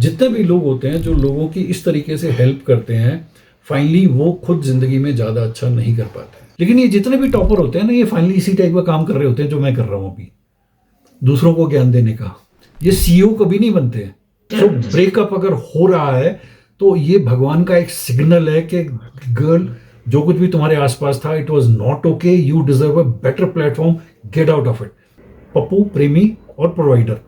जितने भी लोग होते हैं जो लोगों की इस तरीके से हेल्प करते हैं, फाइनली वो खुद जिंदगी में ज़्यादा अच्छा नहीं कर पाते हैं। लेकिन ये जितने भी टॉपर होते हैं ना, ये फाइनली इसी टाइप का काम कर रहे होते हैं जो मैं कर रहा हूँ अभी, दूसरों को ज्ञान देने का। ये सीईओ कभी नहीं बनते। तो ब्रेकअप अगर हो रहा है तो ये भगवान का एक सिग्नल है कि गर्ल, जो कुछ भी तुम्हारे आसपास था, it was not okay, you deserve a better platform, gate out of it. Pappu, प्रेमी और प्रोवाइडर,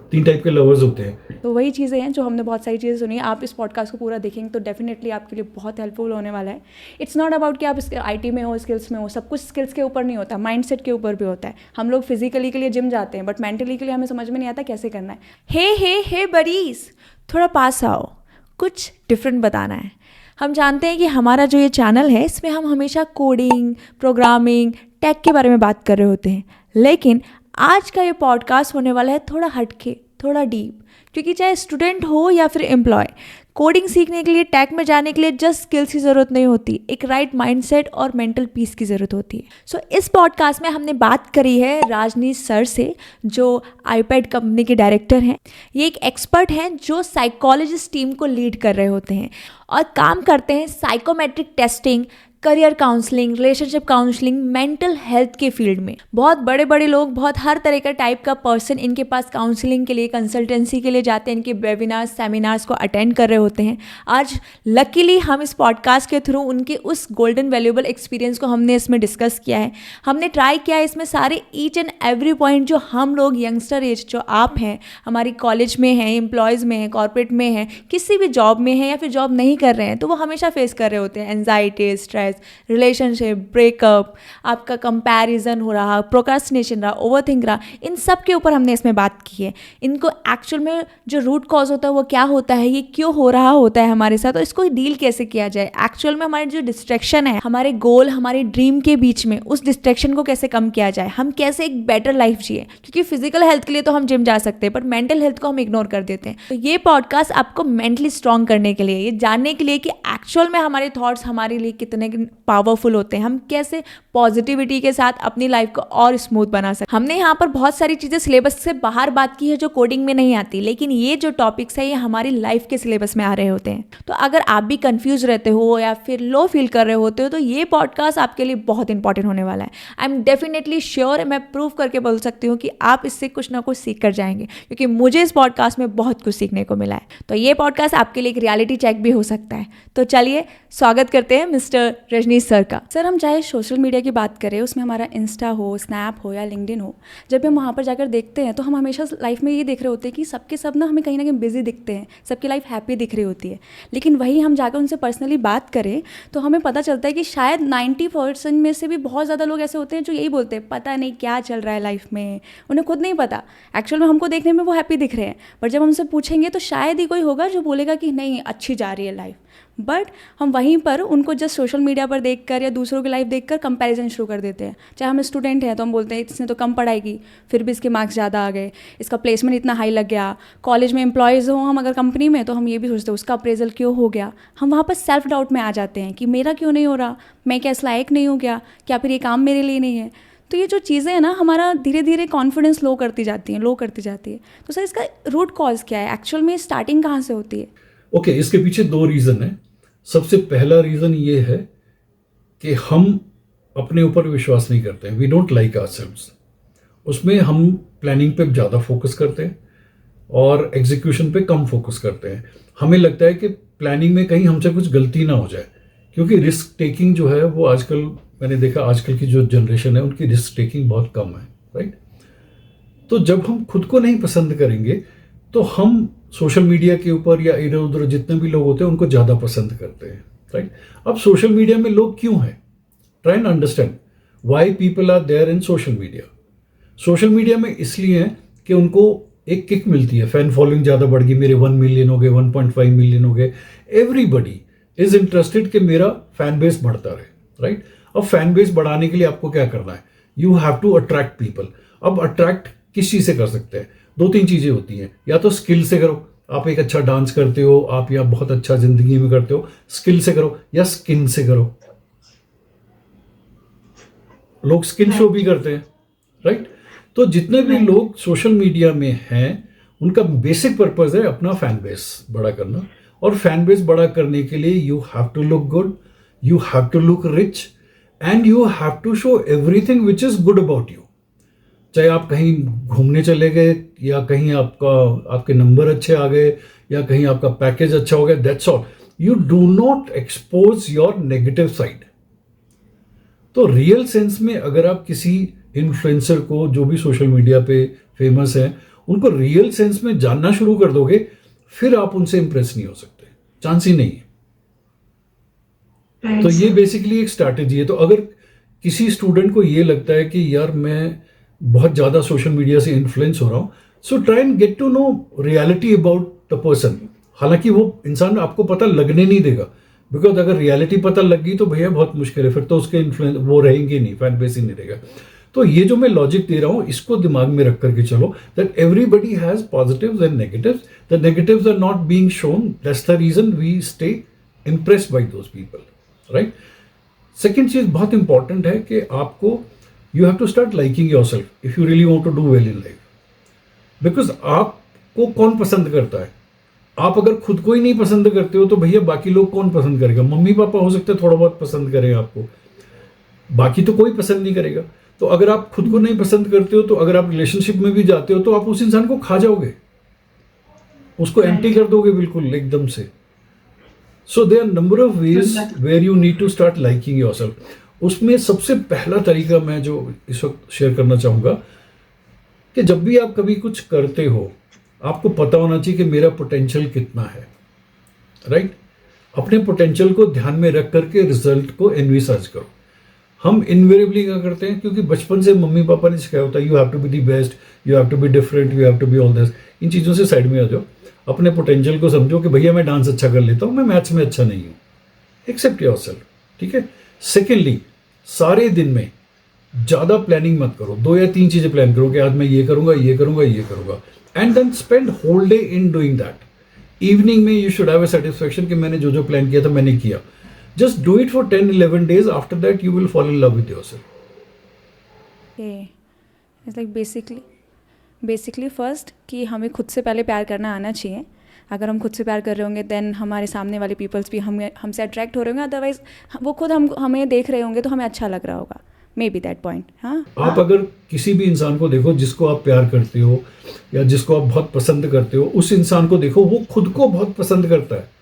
3 टाइप के लवर्स होते हैं। तो वही चीज़ें हैं जो हमने बहुत सारी चीज़ें सुनी। आप इस पॉडकास्ट को पूरा देखेंगे तो डेफिनेटली आपके लिए बहुत हेल्पफुल होने वाला है। इट्स नॉट अबाउट कि आप आईटी में हो, स्किल्स में हो, सब कुछ स्किल्स के ऊपर नहीं होता, माइंडसेट के ऊपर भी होता है। हम लोग फिजिकली के लिए जिम जाते हैं बट मेंटली के लिए हमें समझ में नहीं आता कैसे करना है। हे बरीज, थोड़ा पास आओ, कुछ डिफरेंट बताना है। हम जानते हैं कि हमारा जो ये चैनल है इसमें हम हमेशा कोडिंग, प्रोग्रामिंग, टेक के बारे में बात कर रहे होते हैं, लेकिन आज का ये पॉडकास्ट होने वाला है थोड़ा हटके, थोड़ा डीप, क्योंकि चाहे स्टूडेंट हो या फिर एम्प्लॉय, कोडिंग सीखने के लिए, टेक में जाने के लिए जस्ट स्किल्स की ज़रूरत नहीं होती, एक राइट माइंडसेट और मेंटल पीस की ज़रूरत होती है। सो इस पॉडकास्ट में हमने बात करी है राजनीश सर से, जो आईपैड कंपनी के डायरेक्टर हैं। ये एक एक्सपर्ट हैं जो साइकोलॉजिस्ट टीम को लीड कर रहे होते हैं और काम करते हैं psychometric testing, career counselling, relationship counselling, mental health के फील्ड में। बहुत बड़े बड़े लोग, बहुत हर तरह का टाइप का पर्सन इनके पास काउंसलिंग के लिए, कंसल्टेंसी के लिए जाते हैं, इनके वेबिनार्स, सेमिनार्स को अटेंड कर रहे होते हैं। आज लकीली हम इस पॉडकास्ट के थ्रू उनके उस गोल्डन वैल्यूएबल एक्सपीरियंस को हमने इसमें डिस्कस किया है। हमने ट्राई किया है इसमें सारे ईच एंड एवरी पॉइंट जो हम लोग यंगस्टर एज, जो आप हैं, हमारी कॉलेज में हैं, एम्प्लॉयज़ में हैं, कॉर्पोरेट में हैं, किसी भी जॉब में हैं या फिर जॉब नहीं कर रहे हैं, तो वो हमेशा फेस कर रहे होते हैं। एंजाइटी, स्ट्रेस, रिलेशनशिप, ब्रेकअप, आपका कंपैरिजन हो रहा, प्रोक्रास्टिनेशन रहा, ओवरथिंक रहा, इन सब के ऊपर हमने इसमें बात की है। इनको एक्चुअल में जो रूट कॉज होता है वो क्या होता है, ये क्यों हो रहा होता है हमारे साथ, और इसको डील कैसे किया जाए। एक्चुअल में हमारे जो डिस्ट्रैक्शन है, हमारे गोल, हमारे ड्रीम के बीच में, उस डिस्ट्रैक्शन को कैसे कम किया जाए, हम कैसे एक बेटर लाइफ जिए। क्योंकि फिजिकल हेल्थ के लिए तो हम जिम जा सकते हैं बट मेंटल हेल्थ को हम इग्नोर कर देते हैं। तो ये पॉडकास्ट आपको मेंटली स्ट्रांग करने के लिए, ये जानने के लिए कि एक्चुअल में हमारे थॉट्स हमारे लिए कितने पावरफुल होते हैं, हम कैसे पॉजिटिविटी के साथ अपनी लाइफ को और स्मूथ बना सकते। हमने यहाँ पर बहुत सारी चीज़ें सिलेबस से बाहर बात की है जो कोडिंग में नहीं आती, लेकिन ये जो टॉपिक्स है ये हमारी लाइफ के सिलेबस में आ रहे होते हैं। तो अगर आप भी कंफ्यूज रहते हो या फिर लो फील कर रहे होते हो तो ये पॉडकास्ट आपके लिए बहुत इंपॉर्टेंट होने वाला है। आई एम डेफिनेटली श्योर, मैं प्रूव करके बोल सकती हूँ कि आप इससे कुछ ना कुछ सीख कर जाएंगे, क्योंकि मुझे इस पॉडकास्ट में बहुत कुछ सीखने को मिला है। तो ये पॉडकास्ट आपके लिए एक रियलिटी चेक भी हो सकता है। तो चलिए स्वागत करते हैं मिस्टर रजनीश सर का। सर, हम चाहे सोशल मीडिया की बात करें, उसमें हमारा इंस्टा हो, स्नैप हो या लिंक्डइन हो, जब हम वहाँ पर जाकर देखते हैं तो हम हमेशा लाइफ में ये देख रहे होते हैं कि सबके सब ना हमें कहीं ना कहीं बिजी दिखते हैं, सबकी लाइफ हैप्पी दिख रही होती है। लेकिन वही हम जाकर उनसे पर्सनली बात करें तो हमें पता चलता है कि शायद 90% में से भी बहुत ज़्यादा लोग ऐसे होते हैं जो यही बोलते हैं, पता नहीं क्या चल रहा है लाइफ में, उन्हें खुद नहीं पता। एक्चुअल में हमको देखने में वो हैप्पी दिख रहे हैं, बट जब हमसे पूछेंगे तो शायद ही कोई होगा जो बोलेगा कि नहीं, अच्छी जा रही है लाइफ। बट हम वहीं पर उनको जस्ट सोशल मीडिया पर देखकर या दूसरों की लाइफ देखकर कंपैरिजन शुरू कर देते हैं। चाहे हम स्टूडेंट हैं तो हम बोलते हैं इसने तो कम पढ़ाई की, फिर भी इसके मार्क्स ज़्यादा आ गए, इसका प्लेसमेंट इतना हाई लग गया। कॉलेज में एम्प्लॉयज़ हों हम अगर कंपनी में, तो हम ये भी सोचते हैं उसका अप्रेजल क्यों हो गया। हम वहाँ पर सेल्फ डाउट में आ जाते हैं कि मेरा क्यों नहीं हो रहा, मैं क्या इस लायक नहीं हूँ क्या फिर ये काम मेरे लिए नहीं है। तो ये जो चीज़ें हैं ना, हमारा धीरे धीरे कॉन्फिडेंस लो करती जाती है। तो सर, इसका रूट कॉज क्या है, एक्चुअल में स्टार्टिंग कहाँ से होती है? ओके, इसके पीछे 2 रीज़न है। सबसे पहला रीज़न ये है कि हम अपने ऊपर विश्वास नहीं करते हैं, वी डोंट लाइक आवरसेल्व्स। उसमें हम प्लानिंग पे ज़्यादा फोकस करते हैं और एग्जीक्यूशन पे कम फोकस करते हैं। हमें लगता है कि प्लानिंग में कहीं हमसे कुछ गलती ना हो जाए, क्योंकि रिस्क टेकिंग जो है वो आजकल मैंने देखा, आजकल की जो जनरेशन है उनकी रिस्क टेकिंग बहुत कम है, राइट। तो जब हम खुद को नहीं पसंद करेंगे तो हम सोशल मीडिया के ऊपर या इधर उधर जितने भी लोग होते हैं उनको ज़्यादा पसंद करते हैं, राइट। अब सोशल मीडिया में लोग क्यों हैं, try and understand why people are there in social media. Social media में इसलिए है कि उनको एक किक मिलती है, फैन फॉलोइंग ज़्यादा बढ़ गई, मेरे 1 मिलियन हो गए, 1.5 मिलियन हो गए। एवरीबडी इज इंटरेस्टेड कि मेरा फैन बेस बढ़ता रहे, राइट। अब फैन बेस बढ़ाने के लिए आपको क्या करना है, you have to attract people. अब अट्रैक्ट किस चीज़ से कर सकते हैं, 2-3 चीज़ें होती हैं। या तो स्किल से करो, आप एक अच्छा डांस करते हो, आप या बहुत अच्छा जिंदगी में करते हो, स्किल से करो, या स्किन से करो। लोग स्किन शो भी करते हैं, राइट। तो जितने भी लोग सोशल मीडिया में हैं उनका बेसिक पर्पस है अपना फैन बेस बड़ा करना, और फैन बेस बड़ा करने के लिए you have to look good, you have to look rich, and you have to show everything which is good about you. चाहे आप कहीं घूमने चले गए, या कहीं आपके नंबर अच्छे आ गए, या कहीं आपका पैकेज अच्छा हो गया, that's all. You do not expose your negative side. तो रियल सेंस में अगर आप किसी इन्फ्लुएंसर को, जो भी सोशल मीडिया पे फेमस है, उनको रियल सेंस में जानना शुरू कर दोगे, फिर आप उनसे इंप्रेस नहीं हो सकते, चांस ही नहीं है। तो ये बेसिकली एक स्ट्रैटेजी है। तो अगर किसी स्टूडेंट को ये लगता है कि यार मैं बहुत ज़्यादा सोशल मीडिया से इन्फ्लुएंस हो रहा हूँ, so try and get to know reality about the person. हालांकि वो इंसान आपको पता लगने नहीं देगा, बिकॉज अगर रियलिटी पता लग गई तो भैया बहुत मुश्किल है, फिर तो उसके इन्फ्लुएंस वो रहेंगे नहीं, फैन बेस ही नहीं रहेगा। तो ये जो मैं लॉजिक दे रहा हूँ, इसको दिमाग में रख करके चलो, that everybody has positives and negatives. The negatives are not being shown, that's the reason we stay impressed by those people, right. Second चीज बहुत इंपॉर्टेंट है कि आपको you have to start liking yourself if you really want to do well in life. Because आपको कौन पसंद करता है? आप अगर खुद को ही नहीं पसंद करते हो तो भैया बाकी लोग कौन पसंद करेगा? मम्मी पापा हो सकते हैं थोड़ा बहुत पसंद करें आपको, बाकी तो कोई पसंद नहीं करेगा। तो अगर आप खुद को नहीं पसंद करते हो, तो अगर आप रिलेशनशिप में भी जाते हो तो आप उस इंसान को खा जाओगे, उसको एम्प्टी कर दोगे बिल्कुल एकदम से। So there are number of ways where you need to start liking yourself. उसमें सबसे पहला तरीका मैं जो इस वक्त शेयर करना चाहूंगा कि जब भी आप कभी कुछ करते हो, आपको पता होना चाहिए कि मेरा पोटेंशियल कितना है, राइट। अपने पोटेंशियल को ध्यान में रख करके रिजल्ट को एनविसाज करो। हम इनवेरिएबली क्या करते हैं, क्योंकि बचपन से मम्मी पापा ने सिखाया होता है you have to be the best, you have to be different, you have to be all this. इन चीज़ों से साइड में आ जाओ, अपने पोटेंशियल को समझो कि भैया मैं डांस अच्छा कर लेता हूँ, मैं मैथ्स में अच्छा नहीं हूँ, एक्सेप्ट योरसेल्फ, ठीक है। सेकेंडली, सारे दिन में ज़्यादा प्लानिंग मत करो, 2 या 3 चीज़ें प्लान करो कि आज मैं ये करूँगा, ये करूँगा, ये करूँगा, and then spend whole day in doing that. Evening में you should have a satisfaction कि मैंने जो जो प्लान किया था मैंने किया। Just do it for 10-11 days. After that, you will fall in love with yourself. Okay. It's like basically first कि हमें खुद से पहले प्यार करना आना चाहिए। अगर हम खुद से प्यार कर रहे होंगे देन हमारे सामने वाले पीपल्स भी हमसे अट्रैक्ट हो रहे होंगे, अदरवाइज वो खुद हमें देख रहे होंगे तो हमें अच्छा लग रहा होगा, मे बी दैट पॉइंट। हाँ, आप अगर किसी भी इंसान को देखो जिसको आप प्यार करते हो या जिसको आप बहुत पसंद करते हो, उस इंसान को देखो वो खुद को बहुत पसंद करता है,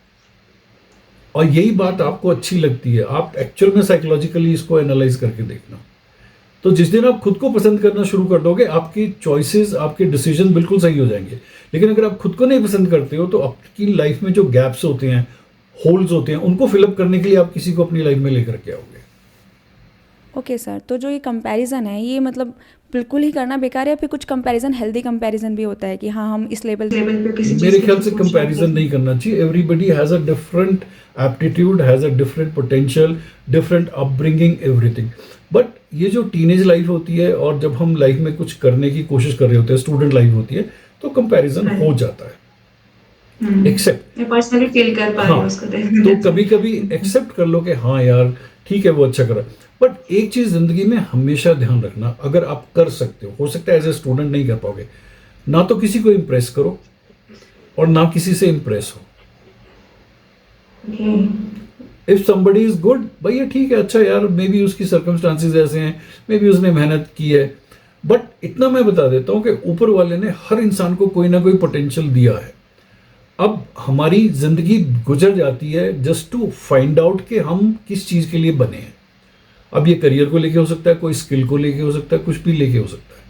और यही बात आपको अच्छी लगती है। आप एक्चुअल में साइकोलॉजिकली इसको एनालाइज करके देखना। तो जिस दिन आप खुद को पसंद करना शुरू कर दोगे, आपकी चॉइसेस, आपके डिसीजन बिल्कुल सही हो जाएंगे। लेकिन अगर आप खुद को नहीं पसंद करते हो तो आपकी लाइफ में जो गैप्स होते हैं, होल्स होते हैं, उनको फिलअप करने के लिए आप किसी को अपनी लाइफ में लेकर के आओगे। ओके सर, तो जो ये कंपैरिजन है ये मतलब बिल्कुल ही करना बेकार है, या फिर कुछ कंपैरिजन, हेल्दी कंपैरिजन भी होता है कि हाँ हम इस लेवल पे किसी चीज़ मेरे ख्याल से कंपैरिजन नहीं करना चाहिए। Everybody has a different aptitude, has a different potential, different upbringing, everything. But ये जो टीनेज लाइफ होती है और जब हम लाइफ में कुछ करने की कोशिश कर रहे होते हैं, स्टूडेंट लाइफ होती है, तो कंपैरिजन हो जाता है। एक्सेप्ट पर्सनली फील कर पा रही हूं उसको तो कभी कभी एक्सेप्ट कर लो कि हाँ यार ठीक है वो अच्छा कर रहा है। बट एक चीज जिंदगी में हमेशा ध्यान रखना, अगर आप कर सकते हो सकता है एज ए स्टूडेंट नहीं कर पाओगे, ना तो किसी को इम्प्रेस करो और ना किसी से इम्प्रेस हो। इफ समबडी इज गुड, भैया ठीक है, अच्छा यार, मे बी उसकी सर्कमस्टांसेस ऐसे हैं, मे बी उसने मेहनत की है, बट इतना मैं बता देता हूं कि ऊपर वाले ने हर इंसान को कोई ना कोई पोटेंशियल दिया है। अब हमारी जिंदगी गुजर जाती है जस्ट टू फाइंड आउट कि हम किस चीज के लिए बने हैं। अब ये करियर को लेके हो सकता है, कोई स्किल को लेके हो सकता है, कुछ भी लेके हो सकता है।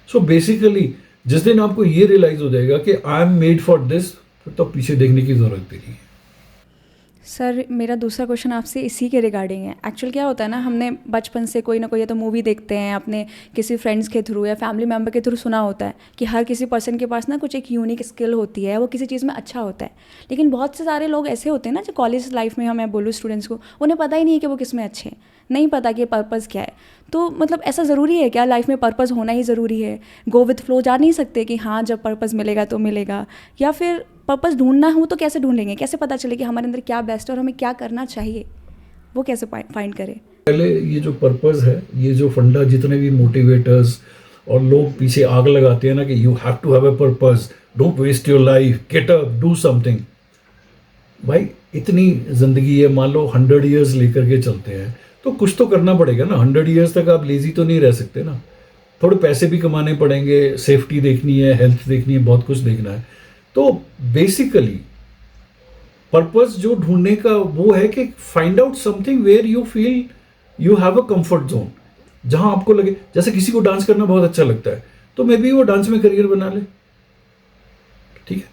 सो बेसिकली जिस दिन आपको ये रियलाइज हो जाएगा कि I M made for this, फिर तो पीछे देखने की जरूरत भी नहीं है। सर मेरा दूसरा क्वेश्चन आपसे इसी के रिगार्डिंग है। एक्चुअल क्या होता है ना, हमने बचपन से कोई ना कोई या तो मूवी देखते हैं, अपने किसी फ्रेंड्स के थ्रू या फैमिली मेम्बर के थ्रू सुना होता है कि हर किसी पर्सन के पास ना कुछ एक यूनिक स्किल होती है, वो किसी चीज़ में अच्छा होता है। लेकिन बहुत से सारे लोग ऐसे होते हैं ना, जो कॉलेज लाइफ में मैं बोलूँ स्टूडेंट्स को, उन्हें पता ही नहीं है कि वो किस में अच्छे हैं, नहीं पता कि पर्पज़ क्या है। तो मतलब ऐसा ज़रूरी है क्या, लाइफ में पर्पज़ होना ही ज़रूरी है? गो विथ फ्लो जा नहीं सकते कि हाँ जब पर्पज़ मिलेगा तो मिलेगा, या फिर पर्पज़ ढूंढना हो तो कैसे ढूंढेंगे? कैसे पता चले कि हमारे अंदर क्या बेस्ट है और हमें क्या करना चाहिए, वो कैसे फाइंड करें? पहले ये जो पर्पज़ है, ये जो फंडा, जितने भी मोटिवेटर्स और लोग पीछे आग लगाते हैं ना कि you have to have a purpose, don't waste your life, get up, do something. भाई इतनी जिंदगी है, मान लो 100 ईयर्स लेकर के चलते हैं तो कुछ तो करना पड़ेगा ना। 100 ईयर्स तक आप लेजी तो नहीं रह सकते ना, थोड़े पैसे भी कमाने पड़ेंगे, सेफ्टी देखनी है, हेल्थ देखनी है, बहुत कुछ देखना है। तो बेसिकली पर्पस जो ढूंढने का वो है कि find out something where you feel you have a comfort zone, जहां आपको लगे। जैसे किसी को डांस करना बहुत अच्छा लगता है तो मे बी वो डांस में करियर बना ले, ठीक है।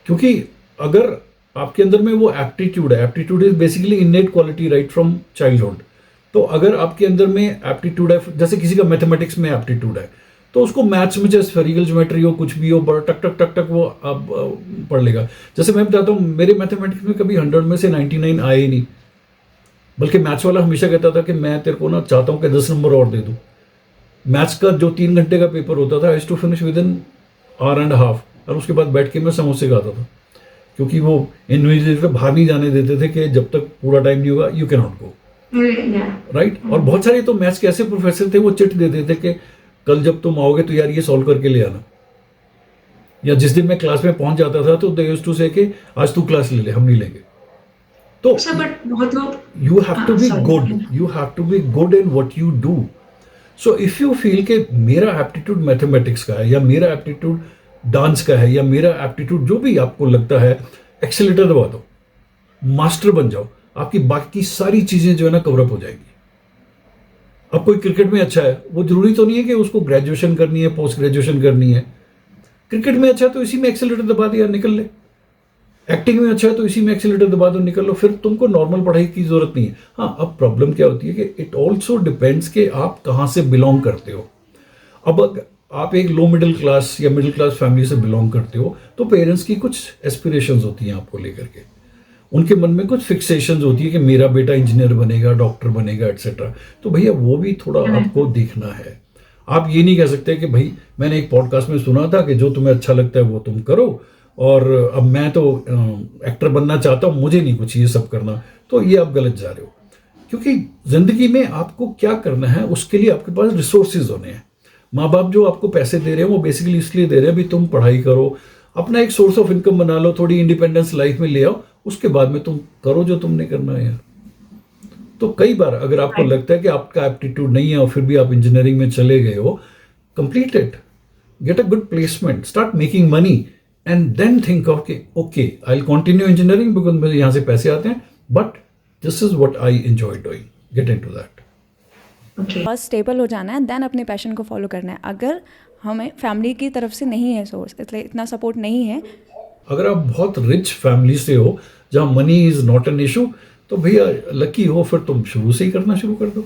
क्योंकि अगर आपके अंदर में वो एप्टीट्यूड है, aptitude is basically innate quality right from childhood. तो अगर आपके अंदर में एप्टीट्यूड है, जैसे किसी का मैथमेटिक्स में एप्टीट्यूड है तो उसको मैथ्स में चाहे स्फेरिकल ज्योमेट्री हो, कुछ भी हो, बड़ा टक टक टक टक वो अब पढ़ लेगा। जैसे मैं बताता हूँ, मेरे मैथमेटिक्स में कभी 100 में से 99 आए ही नहीं, बल्कि मैथ्स वाला हमेशा कहता था कि मैं तेरे को ना चाहता हूँ कि 10 नंबर और दे दूँ। मैथ्स का जो 3 घंटे का पेपर होता था, I to finish within hour and half, और उसके बाद बैठ के मैं समोसे खाता था, क्योंकि वो इन्विजिलेटर बाहर नहीं जाने देते थे कि जब तक पूरा टाइम नहीं होगा you can not go, right. और बहुत सारे तो मैथ्स के ऐसे प्रोफेसर थे, वो चिट देते थे कि कल जब तुम आओगे तो यार ये सॉल्व करके ले आना। या जिस दिन मैं क्लास में पहुंच जाता था तो दे यूज्ड टू से कि आज तू क्लास ले ले, हम नहीं लेंगे। तो बट बहुत लोग you have to be good, you have to be good in what you do. So if you feel कि मेरा एप्टीट्यूड मैथमेटिक्स का है, या मेरा एप्टीट्यूड डांस का है, या मेरा एप्टीट्यूड जो भी आपको लगता है, एक्सेलेरेटर दबा दो, मास्टर बन जाओ, आपकी बाकी सारी चीजें जो है ना कवरअप हो जाएंगी। अब कोई क्रिकेट में अच्छा है, वो जरूरी तो नहीं है कि उसको ग्रेजुएशन करनी है, पोस्ट ग्रेजुएशन करनी है। क्रिकेट में अच्छा है तो इसी में एक्सेलेरेटर दबा दिया, निकल ले। एक्टिंग में अच्छा है तो इसी में एक्सेलेरेटर दबा दो, निकल लो। फिर तुमको नॉर्मल पढ़ाई की जरूरत नहीं है। हाँ, अब प्रॉब्लम क्या होती है कि इट ऑल्सो डिपेंड्स कि आप कहाँ से बिलोंग करते हो। अब अगर आप एक लो मिडिल क्लास या मिडिल क्लास फैमिली से बिलोंग करते हो तो पेरेंट्स की कुछ एस्पिरेशंस होती हैं आपको लेकर के, उनके मन में कुछ फिक्सेशंस होती है कि मेरा बेटा इंजीनियर बनेगा, डॉक्टर बनेगा, एटसेट्रा। तो भैया वो भी थोड़ा आपको देखना है। आप ये नहीं कह सकते कि भाई मैंने एक पॉडकास्ट में सुना था कि जो तुम्हें अच्छा लगता है वो तुम करो, और अब मैं तो एक्टर बनना चाहता हूँ, मुझे नहीं कुछ ये सब करना। तो ये आप गलत जा रहे हो, क्योंकि जिंदगी में आपको क्या करना है उसके लिए आपके पास रिसोर्सेज होने हैं। माँ बाप जो आपको पैसे दे रहे हैं वो बेसिकली इसलिए दे रहे हैं भी तुम पढ़ाई करो, अपना एक सोर्स ऑफ इनकम बना लो, थोड़ी इंडिपेंडेंस लाइफ में ले आओ, उसके बाद में तुम करो जो तुमने करना है यार। तो कई बार अगर आपको लगता है कि आपका एप्टीट्यूड नहीं है और फिर भी आप इंजीनियरिंग में चले गए हो, complete it, get a good placement, start making money, and then think of के okay I will continue engineering because मुझे यहाँ से पैसे आते हैं, but this is what I enjoy doing, get into that. First stable हो जाना है, देन अपने पैशन को फॉलो करना है। अगर हमें फैमिली की तरफ से नहीं है सोर्स, इसलिए इतना सपोर्ट नहीं है, अगर आप बहुत रिच फैमिली से हो जहाँ money is not an issue, तो भैया लकी हो, फिर तुम शुरू से ही करना शुरू कर दो।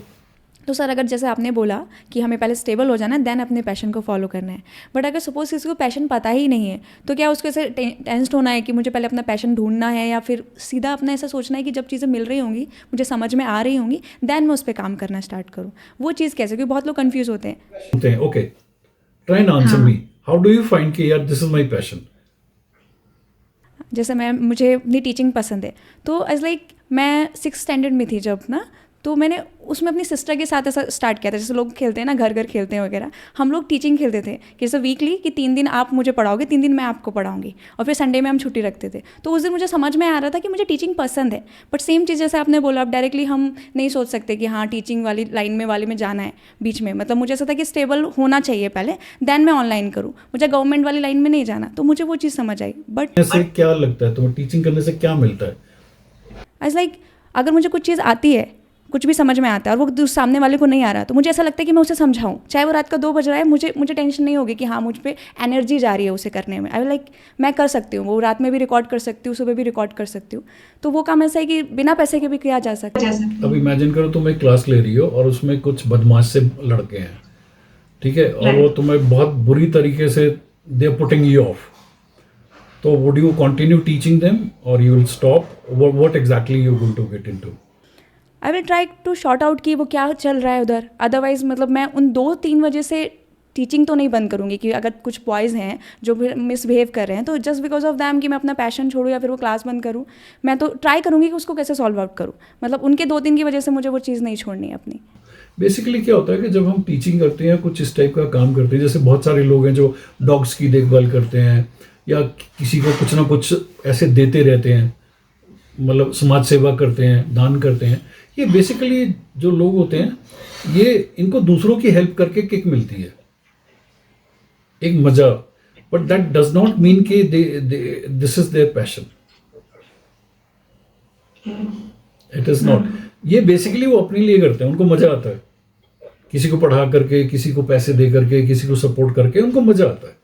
तो सर अगर जैसे आपने बोला कि हमें पहले स्टेबल हो जाना है, देन अपने पैशन को फॉलो करना है, बट अगर सपोज किसी को पैशन पता ही नहीं है तो क्या उसको ऐसे टेंस्ड होना है कि मुझे पहले अपना पैशन ढूंढना है, या फिर सीधा अपना ऐसा सोचना है कि जब चीज़ें मिल रही होंगी, मुझे समझ में आ रही होंगी, देन मैं उस पर काम करना स्टार्ट करूँ? वो चीज़ कैसे, क्योंकि बहुत लोग कन्फ्यूज होते हैं। Okay, try and answer me, how do you find कि यार दिस इज माय पैशन? जैसे मुझे अपनी टीचिंग पसंद है, तो एज लाइक मैं 6th स्टैंडर्ड में थी जब ना, तो मैंने उसमें अपनी सिस्टर के साथ ऐसा स्टार्ट किया था। जैसे लोग खेलते हैं ना, घर घर खेलते हैं वगैरह, हम लोग टीचिंग खेलते थे कि जैसे वीकली कि 3 दिन आप मुझे पढ़ाओगे, 3 दिन मैं आपको पढ़ाऊंगी, और फिर संडे में हम छुट्टी रखते थे। तो उस दिन मुझे समझ में आ रहा था कि मुझे टीचिंग पसंद है, बट सेम चीज़ जैसे आपने बोला, अब डायरेक्टली हम नहीं सोच सकते कि हाँ टीचिंग वाली लाइन में वाली में जाना है बीच में। मतलब मुझे ऐसा था कि स्टेबल होना चाहिए पहले, देन मैं ऑनलाइन करूँ, मुझे गवर्नमेंट वाली लाइन में नहीं जाना। तो मुझे वो चीज़ समझ आई। बट ऐसे क्या लगता है तुम्हें टीचिंग करने से क्या मिलता है? एज लाइक अगर मुझे कुछ चीज़ आती है, कुछ भी समझ में आता है, और वो सामने वाले को नहीं आ रहा, तो मुझे ऐसा लगता है कि मैं उसे समझाऊं, चाहे वो रात का 2 बज रहा है, मुझे टेंशन नहीं होगी कि हाँ मुझ पे एनर्जी जा रही है उसे करने में। आई लाइक मैं कर सकती हूँ, वो रात में भी रिकॉर्ड कर सकती हूँ, सुबह भी रिकॉर्ड कर सकती हूँ। तो वो काम ऐसा है कि बिना पैसे के भी किया जा सकता है। अब इमेजिन करो तुम एक क्लास ले रही हो और उसमें कुछ बदमाश से लड़के हैं, ठीक है, और वो तुम्हें बहुत बुरी तरीके से they are putting you off, तो would you continue teaching them और you will stop? What exactly you going to get into? I will try to short out कि वो क्या चल रहा है उधर। अदरवाइज मतलब मैं उन 2-3 वजह से टीचिंग तो नहीं बंद करूँगी कि अगर कुछ बॉयज़ हैं जो मिसबिहेव कर रहे हैं, तो जस्ट बिकॉज ऑफ दैम कि मैं अपना पैशन छोड़ूँ या फिर वो क्लास बंद करूँ, मैं तो ट्राई करूँगी कि उसको कैसे सॉल्व आउट करूँ। मतलब उनके 2-3 की वजह से मुझे वो चीज़ नहीं छोड़नी है अपनी। बेसिकली क्या होता है कि जब हम टीचिंग करते हैं, कुछ इस टाइप का काम करते हैं, जैसे बहुत सारे लोग हैं जो डॉग्स की देखभाल करते हैं, या किसी को कुछ ना कुछ ऐसे देते रहते हैं, मतलब समाज सेवा करते हैं, दान करते हैं, ये बेसिकली जो लोग होते हैं ये इनको दूसरों की हेल्प करके किक मिलती है, एक मजा, but that does not mean कि this is their passion, it is not. ये बेसिकली वो अपने लिए करते हैं, उनको मजा आता है, किसी को पढ़ा करके, किसी को पैसे दे करके, किसी को सपोर्ट करके उनको मजा आता है,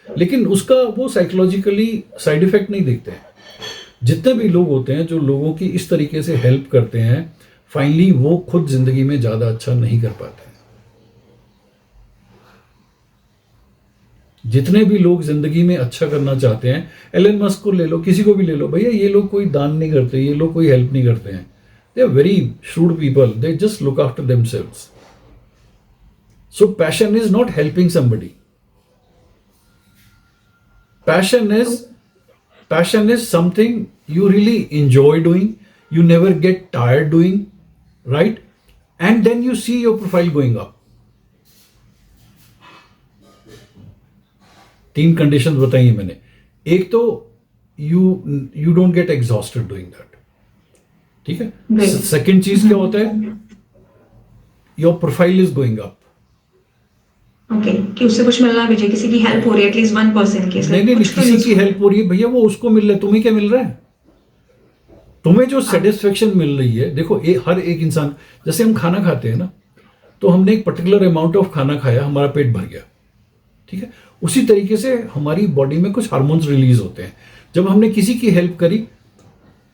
लेकिन उसका वो साइकोलॉजिकली साइड इफेक्ट नहीं देखते हैं। जितने भी लोग होते हैं जो लोगों की इस तरीके से हेल्प करते हैं, फाइनली वो खुद जिंदगी में ज्यादा अच्छा नहीं कर पाते हैं। जितने भी लोग जिंदगी में अच्छा करना चाहते हैं, एलन मस्क को ले लो, किसी को भी ले लो, भैया ये लोग कोई दान नहीं करते, ये लोग कोई हेल्प नहीं करते हैं, they are very shrewd people, they just look after themselves. So passion is not helping somebody. Passion is something you really enjoy doing, you never get tired doing, right? And then you see your profile going up. 3 conditions बताई हैं मैंने। एक तो you don't get exhausted doing that. ठीक है। Second चीज क्या होता है, your profile is going up. Okay, कि उससे कुछ मिलना भी चाहिए, किसी की हेल्प हो रही है, एटलीस्ट 1% की। नहीं, किसी की हेल्प हो रही है भैया, वो उसको मिल रहा है, तुम्हें क्या मिल रहा है? तुम्हें जो सेटिस्फेक्शन मिल रही है, देखो हर एक इंसान, जैसे हम खाना खाते हैं ना, तो हमने एक पर्टिकुलर अमाउंट ऑफ खाना खाया, हमारा पेट भर गया, ठीक है। उसी तरीके से हमारी बॉडी में कुछ हार्मोन्स रिलीज होते हैं। जब हमने किसी की हेल्प करी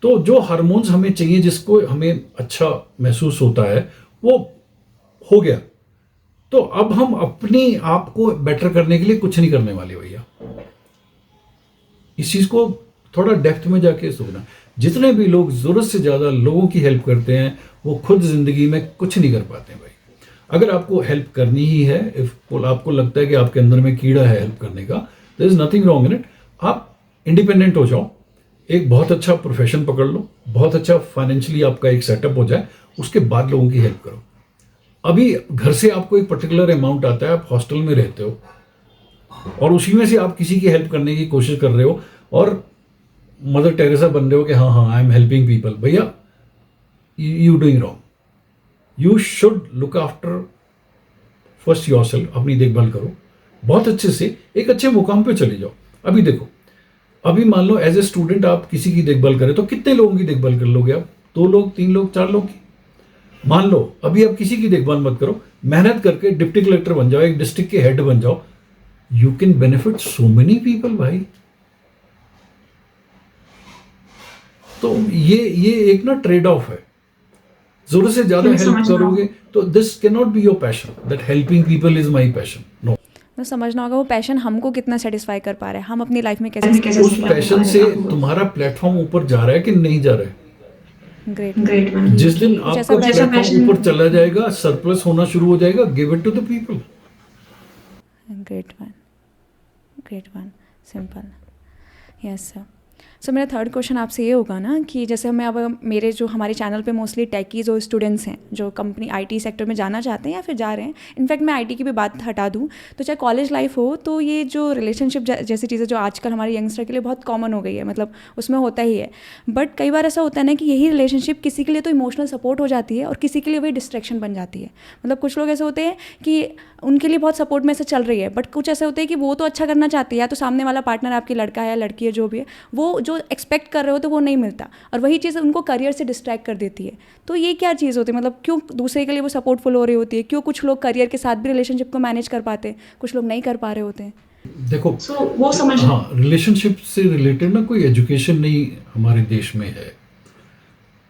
तो जो हार्मोन्स हमें चाहिए, जिसको हमें अच्छा महसूस होता है, वो हो गया। तो अब हम अपने आप को बेटर करने के लिए कुछ नहीं करने वाले भैया। इस चीज को थोड़ा डेप्थ में जाके सोचना। जितने भी लोग जरूरत से ज्यादा लोगों की हेल्प करते हैं, वो खुद जिंदगी में कुछ नहीं कर पाते भाई। अगर आपको हेल्प करनी ही है, इफ आपको लगता है कि आपके अंदर में कीड़ा है हेल्प करने का, there is nothing wrong in it. आप इंडिपेंडेंट हो जाओ, एक बहुत अच्छा प्रोफेशन पकड़ लो, बहुत अच्छा फाइनेंशियली आपका एक सेटअप हो जाए, उसके बाद लोगों की हेल्प करो। अभी घर से आपको एक पर्टिकुलर अमाउंट आता है, आप हॉस्टल में रहते हो और उसी में से आप किसी की हेल्प करने की कोशिश कर रहे हो और मदर टेरेसा बन रहे हो कि हाँ आई एम हेल्पिंग पीपल। भैया you doing wrong. You should look after first yourself. अपनी देखभाल करो बहुत अच्छे से, एक अच्छे मुकाम पे चले जाओ। अभी देखो, अभी मान लो एज ए स्टूडेंट आप किसी की देखभाल करें तो कितने लोगों की देखभाल कर लोगे आप? 2 लोग, 3 लोग, 4 लोग की। मान लो अभी आप किसी की देखभाल मत करो, मेहनत करके डिप्टी कलेक्टर बन जाओ, एक डिस्ट्रिक्ट के हेड बन जाओ, you can benefit so many people भाई। तो ये एक ना ट्रेड ऑफ है। जरूरत से ज्यादा हेल्प करोगे तो this can not be your passion, that helping people is my passion. No, तो समझना होगा वो पैशन हमको कितना सेटिस्फाई कर पा रहा है, हम अपनी लाइफ में कैसे उस पैशन से तुम्हारा प्लेटफॉर्म ऊपर जा रहा है कि नहीं जा रहा है। Great man. जिस दिन आपका प्लेटफॉर्म ऊपर चला जाएगा, सरप्लस होना शुरू हो जाएगा, give it to the people. Great one, simple. Yes sir. So मेरा थर्ड क्वेश्चन आपसे ये होगा ना कि जैसे हमें अब मेरे जो हमारे चैनल पे मोस्टली टेकीज और स्टूडेंट्स हैं जो कंपनी आईटी सेक्टर में जाना चाहते हैं या फिर जा रहे हैं। इनफैक्ट मैं आईटी की भी बात हटा दूँ तो चाहे कॉलेज लाइफ हो, तो ये जो रिलेशनशिप जैसी चीज़ें जो आजकल हमारे यंगस्टर के लिए बहुत कॉमन हो गई है, मतलब उसमें होता ही है। बट कई बार ऐसा होता है ना कि यही रिलेशनशिप किसी के लिए तो इमोशनल सपोर्ट हो जाती है और किसी के लिए वही डिस्ट्रैक्शन बन जाती है। मतलब कुछ लोग ऐसे होते हैं कि उनके लिए बहुत सपोर्ट में से चल रही है, बट कुछ ऐसे होते हैं कि वो तो अच्छा करना चाहती है, या तो सामने वाला पार्टनर आपकी लड़का है या लड़की है जो भी है, वो जो एक्सपेक्ट कर रहे हो तो वो नहीं मिलता और वही चीज़ उनको करियर से डिस्ट्रैक्ट कर देती है। तो ये क्या चीज़ होती है, मतलब क्यों दूसरे के लिए वो सपोर्टफुल हो रही होती है? क्यों कुछ लोग करियर के साथ भी रिलेशनशिप को मैनेज कर पाते हैं, कुछ लोग नहीं कर पा रहे होते हैं? देखो वो समझ, हाँ, रिलेशनशिप से रिलेटेड ना कोई एजुकेशन नहीं हमारे देश में है।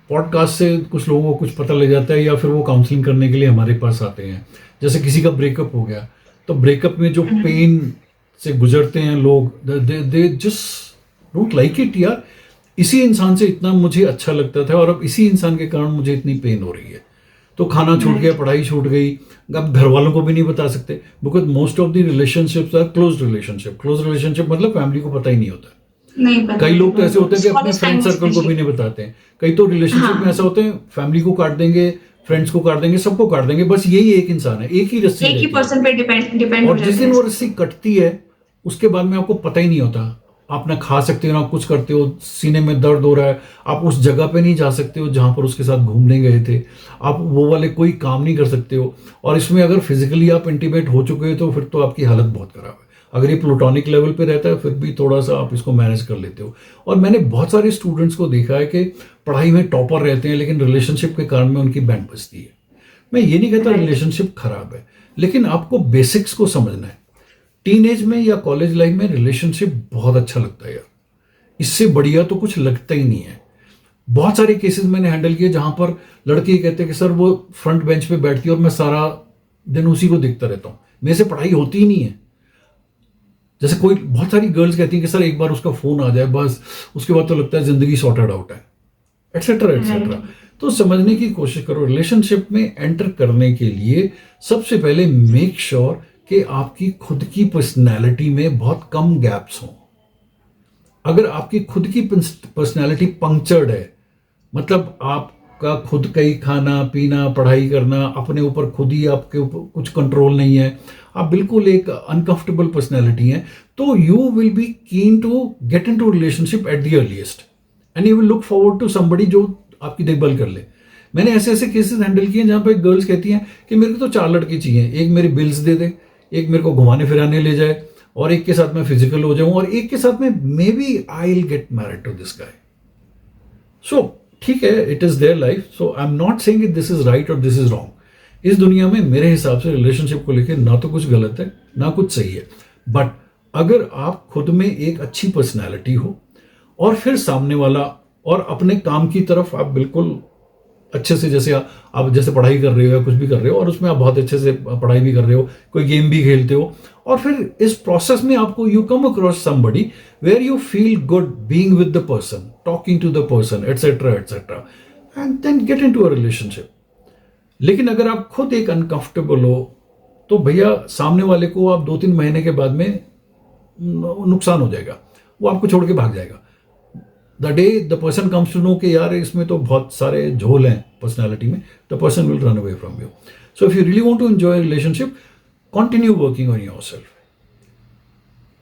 पॉडकास्ट से कुछ लोगों को कुछ पता लग जाता है या फिर वो काउंसलिंग करने के लिए हमारे पास आते हैं। जैसे किसी का ब्रेकअप हो गया तो ब्रेकअप में जो पेन से गुजरते हैं लोग, they just don't like it. यार इसी इंसान से इतना मुझे अच्छा लगता था और अब इसी इंसान के कारण मुझे इतनी पेन हो रही है, तो खाना छूट गया, पढ़ाई छूट गई। अब घर वालों को भी नहीं बता सकते because most of the relationships are close relationship. Close relationship मतलब फैमिली को पता ही नहीं होता। कई लोग तो ऐसे होते हैं कि अपने फ्रेंड सर्कल को भी नहीं बताते हैं। कई तो रिलेशनशिप में ऐसा होते हैं, फैमिली को काट देंगे, फ्रेंड्स को काट देंगे, सबको काट देंगे, बस यही एक इंसान है, एक ही रस्सी, एक ही पर्सन पे डिपेंड और जिस दिन वो रस्सी कटती है उसके बाद में आपको पता ही नहीं होता आप ना खा सकते हो ना कुछ करते हो, सीने में दर्द हो रहा है, आप उस जगह पे नहीं जा सकते हो जहाँ पर उसके साथ घूमने गए थे, आप वो वाले कोई काम नहीं कर सकते हो। और इसमें अगर फिजिकली आप इंटीमेट हो चुके हो तो फिर तो आपकी हालत बहुत खराब है। अगर ये प्लूटोनिक लेवल पे रहता है फिर भी थोड़ा सा आप इसको मैनेज कर लेते हो। और मैंने बहुत सारे स्टूडेंट्स को देखा है कि पढ़ाई में टॉपर रहते हैं लेकिन रिलेशनशिप के कारण में उनकी बैंड बजती है। मैं ये नहीं कहता रिलेशनशिप खराब है, लेकिन आपको बेसिक्स को समझना है। टीनेज में या कॉलेज लाइफ में रिलेशनशिप बहुत अच्छा लगता है यार, इससे बढ़िया तो कुछ लगता ही नहीं है। बहुत सारे केसेस मैंने हैंडल किए जहां पर लड़के कहते हैं कि सर वो फ्रंट बेंच पे बैठती है और मैं सारा दिन उसी को देखता रहता हूं, मेरे से पढ़ाई होती ही नहीं है। जैसे कोई बहुत सारी गर्ल्स कहती हैं कि सर एक बार उसका फोन आ जाए बस उसके बाद तो लगता है जिंदगी सॉर्टेड आउट है, एटसेट्रा एटसेट्रा। तो समझने की कोशिश करो, रिलेशनशिप में एंटर करने के लिए सबसे पहले मेक श्योर कि आपकी खुद की पर्सनैलिटी में बहुत कम गैप्स हों। अगर आपकी खुद की पर्सनैलिटी पंक्चर्ड है, मतलब आपका खुद का ही खाना पीना पढ़ाई करना, अपने ऊपर खुद ही आपके ऊपर कुछ कंट्रोल नहीं है, आप बिल्कुल एक अनकंफर्टेबल पर्सनैलिटी है, तो you will be keen to get in to relationship at the earliest and you will look forward to somebody जो आपकी देखभाल कर ले। मैंने ऐसे ऐसे केसेस हैंडल किए जहां पे गर्ल्स कहती हैं कि मेरे को तो 4 लड़के चाहिए, एक मेरे बिल्स दे दे, एक मेरे को घुमाने फिराने ले जाए, और एक के साथ मैं फिजिकल हो जाऊं, और एक के साथ में maybe I will get married to this guy. So ठीक है, it is their life, so I am not saying this is right और दिस इज रॉन्ग। इस दुनिया में मेरे हिसाब से रिलेशनशिप को लेकर ना तो कुछ गलत है ना कुछ सही है, बट अगर आप खुद में एक अच्छी पर्सनैलिटी हो और फिर सामने वाला, और अपने काम की तरफ आप बिल्कुल अच्छे से, जैसे आप जैसे पढ़ाई कर रहे हो या कुछ भी कर रहे हो और उसमें आप बहुत अच्छे से पढ़ाई भी कर रहे हो, कोई गेम भी खेलते हो, और फिर इस प्रोसेस में आपको you come across somebody where you feel good being with the person, talking to the person etcetera etcetera, and then get into a relationship. लेकिन अगर आप खुद एक अनकंफर्टेबल हो तो भैया सामने वाले को आप 2-3 महीने के बाद में नुकसान हो जाएगा, वो आपको छोड़ के भाग जाएगा। The day the person comes to know कि यार इसमें तो बहुत सारे झोल हैं पर्सनैलिटी में, the person will run away from you. So if you really want to enjoy relationship, continue working on yourself.